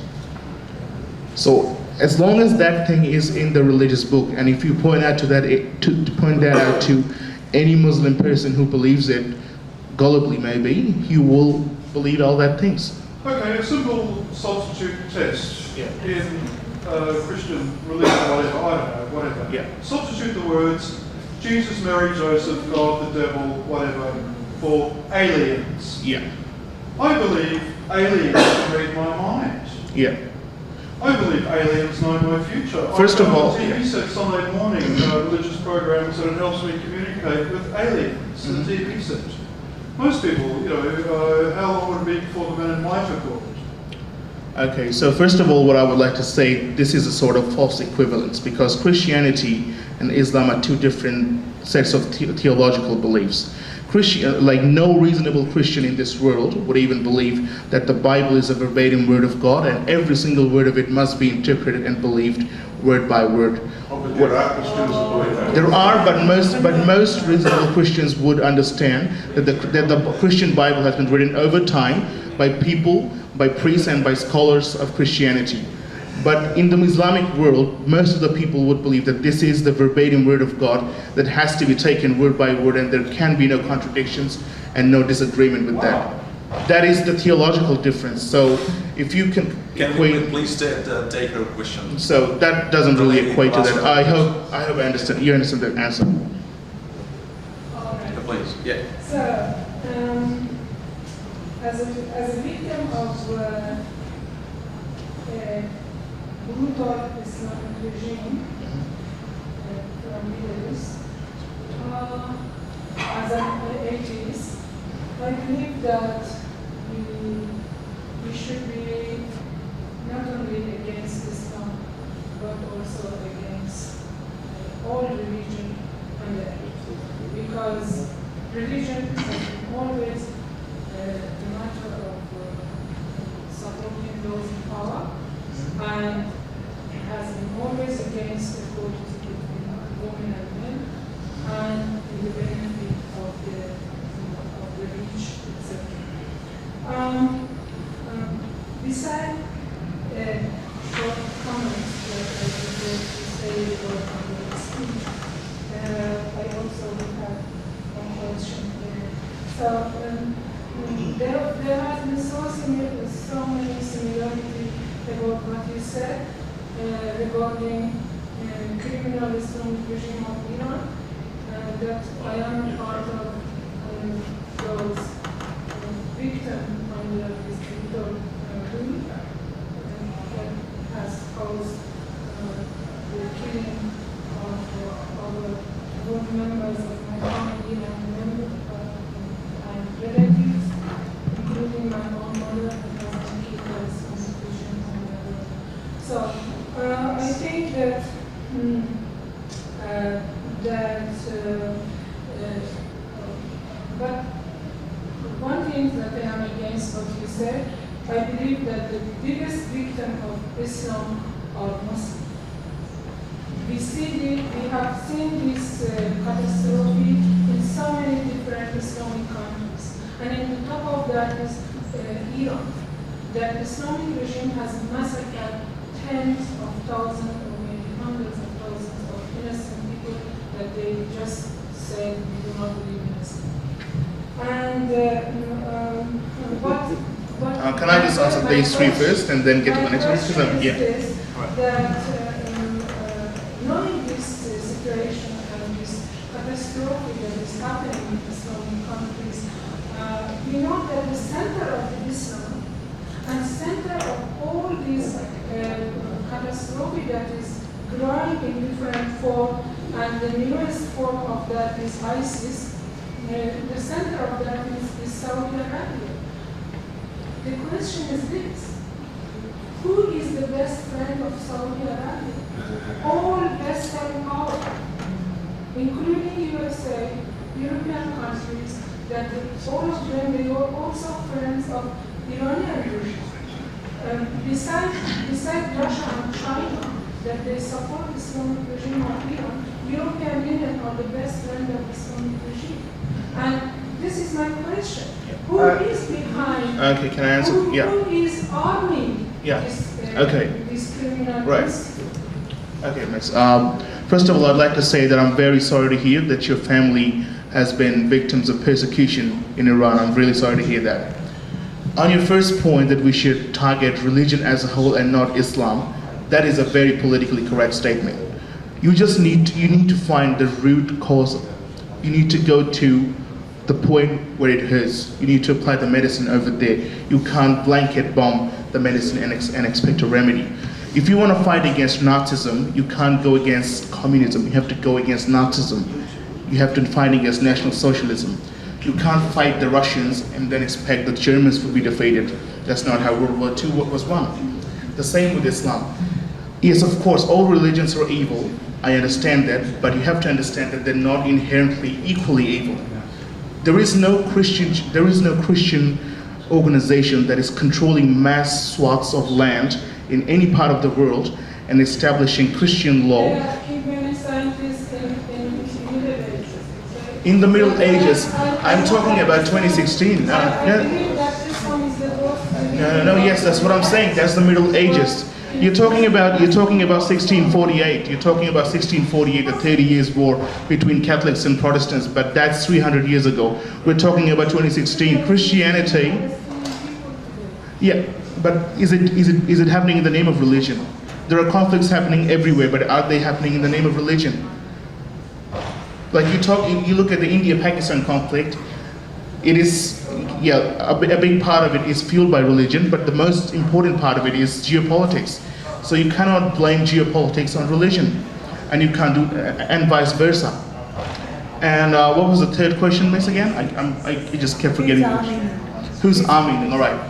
S2: So as long as that thing is in the religious book, and if you point out point that out to any Muslim person who believes it, gullibly maybe, he will believe all that things.
S7: Okay, a simple substitute test
S2: Yeah.
S7: in Christian religion, whatever, I don't know, whatever.
S2: Yeah.
S7: Substitute the words Jesus, Mary, Joseph, God, the devil, whatever, for aliens.
S2: Yeah.
S7: I believe aliens can read my mind.
S2: Yeah.
S7: I believe aliens know my future.
S2: First of all,
S7: TV
S2: yeah.
S7: set Sunday morning religious programs that it helps me communicate with aliens. The TV set. Most people, how long would it be before the men in white are called?
S2: Okay, so first of all, what I would like to say, this is a sort of false equivalence, because Christianity and Islam are two different sets of theological beliefs. like no reasonable Christian in this world would even believe that the Bible is a verbatim word of God and every single word of it must be interpreted and believed word by word.
S1: But there are Christians who believe that.
S2: There are, but most reasonable Christians would understand that the Christian Bible has been written over time by people, by priests and by scholars of Christianity. But in the Islamic world, most of the people would believe that this is the verbatim word of God that has to be taken word by word and there can be no contradictions and no disagreement with that. That is the theological difference. So if you can
S5: we please take her question?
S2: So that doesn't really equate to that. I hope I understand. You understand the answer.
S5: Please, yeah.
S3: So, as a victim of brutal Islamic regime from Middle East, as an atheist, I believe that we should be not only against Islam, but also against all religion on the earth. Because religion has been always the matter of supporting those in power, and it has been always against equality between women and men, and in the benefit of the rich, etc. Beside short comments that I would like to say about the speech, I also have one question here. So there has been so many similarities about what you said regarding criminal Islamic regime of Iran, that I am part of those victims under this brutal rule that has caused the killing of both members of my family and relatives, including my own mother, who has been killed by Islamic regime and other. So I think that but one thing that I am against what you said, I believe that the biggest victim of Islam are Muslims. We have seen this catastrophe in so many different Islamic countries. And on top of that is Iran. That Islamic regime has massacred tens of thousands or maybe hundreds of thousands of innocent people that they just said we do not believe in Islam. And
S2: can I just answer these three first and then get to the next one? Because
S3: that knowing this situation and this catastrophe that is happening in Islamic countries, we know that the center of Islam and center of all this catastrophe that is growing in different form, and the newest form of that is ISIS. The center of that is Saudi Arabia. The question is this: who is the best friend of Saudi Arabia? All Western power, including USA, European countries, that all of them, they were also friends of Iranian regime. Besides Russia and China, that they support Islamic regime of Iran, European Union are the best friend of Islamic regime. And this is my question: who is behind?
S2: Okay, can I answer?
S3: Who is arming
S2: this
S3: criminal?
S2: Right. Okay, Miss. First of all, I'd like to say that I'm very sorry to hear that your family has been victims of persecution in Iran. I'm really sorry to hear that. On your first point that we should target religion as a whole and not Islam, that is a very politically correct statement. You need to find the root cause. You need to go to the point where it hurts. You need to apply the medicine over there. You can't blanket bomb the medicine and expect a remedy. If you want to fight against Nazism, you can't go against communism. You have to go against Nazism. You have to fight against National Socialism. You can't fight the Russians and then expect the Germans will be defeated. That's not how World War II was won. The same with Islam. Yes, of course, all religions are evil. I understand that, but you have to understand that they're not inherently equally evil. There is no Christian organization that is controlling mass swaths of land in any part of the world and establishing Christian law.
S3: There are many scientists in the Middle Ages.
S2: In the Middle Ages, I'm talking about 2016. No, yes, that's what I'm saying. That's the Middle Ages. You're talking about 1648. You're talking about 1648, the 30 Years' War between Catholics and Protestants, but that's 300 years ago. We're talking about 2016. Christianity. Yeah, but is it happening in the name of religion? There are conflicts happening everywhere, but are they happening in the name of religion? Like you look at the India-Pakistan conflict. It is, a big part of it is fueled by religion, but the most important part of it is geopolitics. So you cannot blame geopolitics on religion, and you can't do, and vice versa. And what was the third question, Miss, again? I just kept forgetting. Who's arming? All right.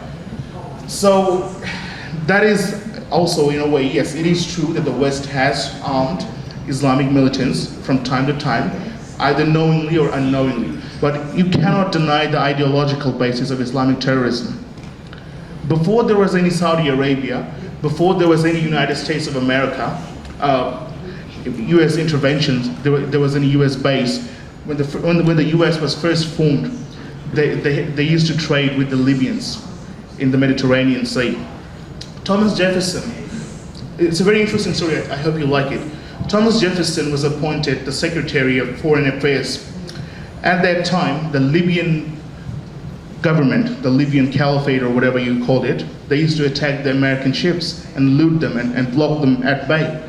S2: So that is also, in a way, yes, it is true that the West has armed Islamic militants from time to time, either knowingly or unknowingly. But you cannot deny the ideological basis of Islamic terrorism. Before there was any Saudi Arabia, before there was any United States of America, U.S. interventions, there was any U.S. base. When the U.S. was first formed, they used to trade with the Libyans in the Mediterranean Sea. Thomas Jefferson, it's a very interesting story, I hope you like it. Thomas Jefferson was appointed the Secretary of Foreign Affairs. At that time, the Libyan government, the Libyan Caliphate or whatever you called it, they used to attack the American ships and loot them and block them at bay.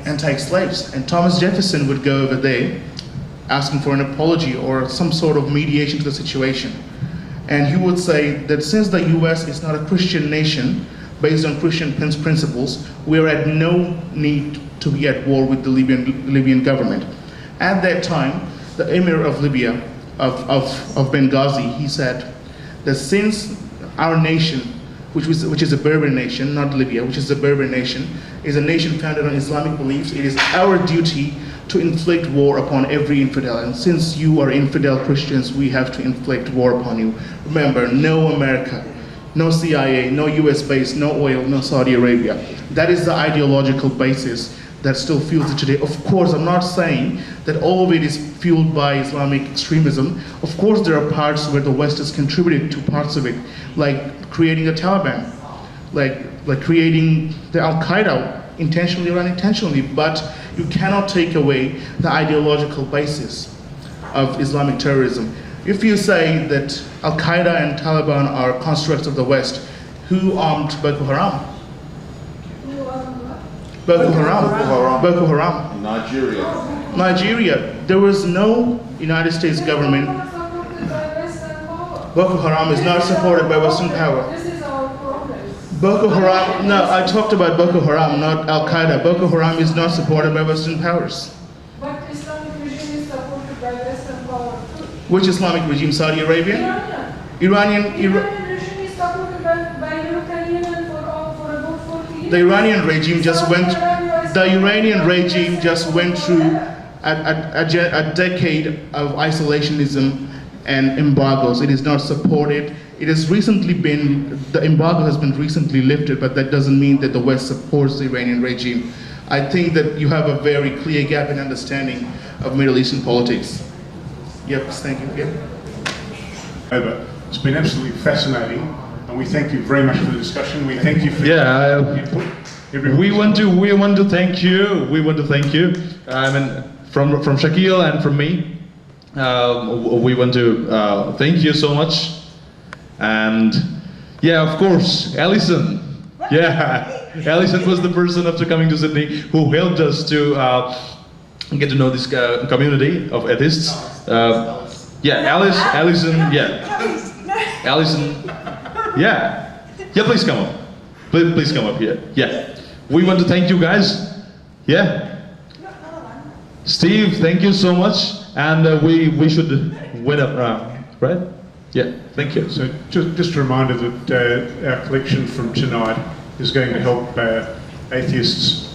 S2: And take slaves. And Thomas Jefferson would go over there asking for an apology or some sort of mediation to the situation. And he would say that since the US is not a Christian nation based on Christian principles, we are at no need to be at war with the Libyan government. At that time, the Emir of Libya, of Benghazi, he said that since our nation, which is a Berber nation, not Libya, which is a Berber nation, is a nation founded on Islamic beliefs, it is our duty to inflict war upon every infidel. And since you are infidel Christians, we have to inflict war upon you. Remember, no America, no CIA, no US base, no oil, no Saudi Arabia. That is the ideological basis that still fuels it today. Of course, I'm not saying that all of it is fueled by Islamic extremism. Of course, there are parts where the West has contributed to parts of it, like creating the Taliban, like creating the Al-Qaeda, intentionally or unintentionally, but you cannot take away the ideological basis of Islamic terrorism. If you say that Al-Qaeda and Taliban are constructs of the West, who armed Boko Haram? Boko Haram. Nigeria. There was no United States government. Boko Haram is not supported by Western power. Boko Haram, no, I talked about Boko Haram, not Al-Qaeda. Boko Haram is not supported by Western powers.
S3: But Islamic regime is supported by Western power.
S2: Which Islamic regime? Saudi Arabia? Iranian
S3: regime is supported by European Union for about 40 years.
S2: The Iranian regime just went. The Iranian regime just went through a decade of isolationism and embargoes. It is not supported. It has recently been, the embargo has been recently lifted, but that doesn't mean that the West supports the Iranian regime. I think that you have a very clear gap in understanding of Middle Eastern politics. Yes, thank you.
S1: Over. It's been absolutely fascinating, and we thank you very much for the discussion. We thank you for your input.
S4: We want to thank you. We want to thank you. I mean, from Shakil and from me, we want to thank you so much. And yeah, of course, Alison. Yeah, Alison was the person after coming to Sydney who helped us to get to know this community of atheists. Yeah, Alison, yeah. Alison, yeah. Yeah, please come up. Please come up here. Yeah. We want to thank you guys. Yeah. Steve, thank you so much. And we should win up, right? Yeah, thank you.
S1: So just a reminder that our collection from tonight is going to help atheists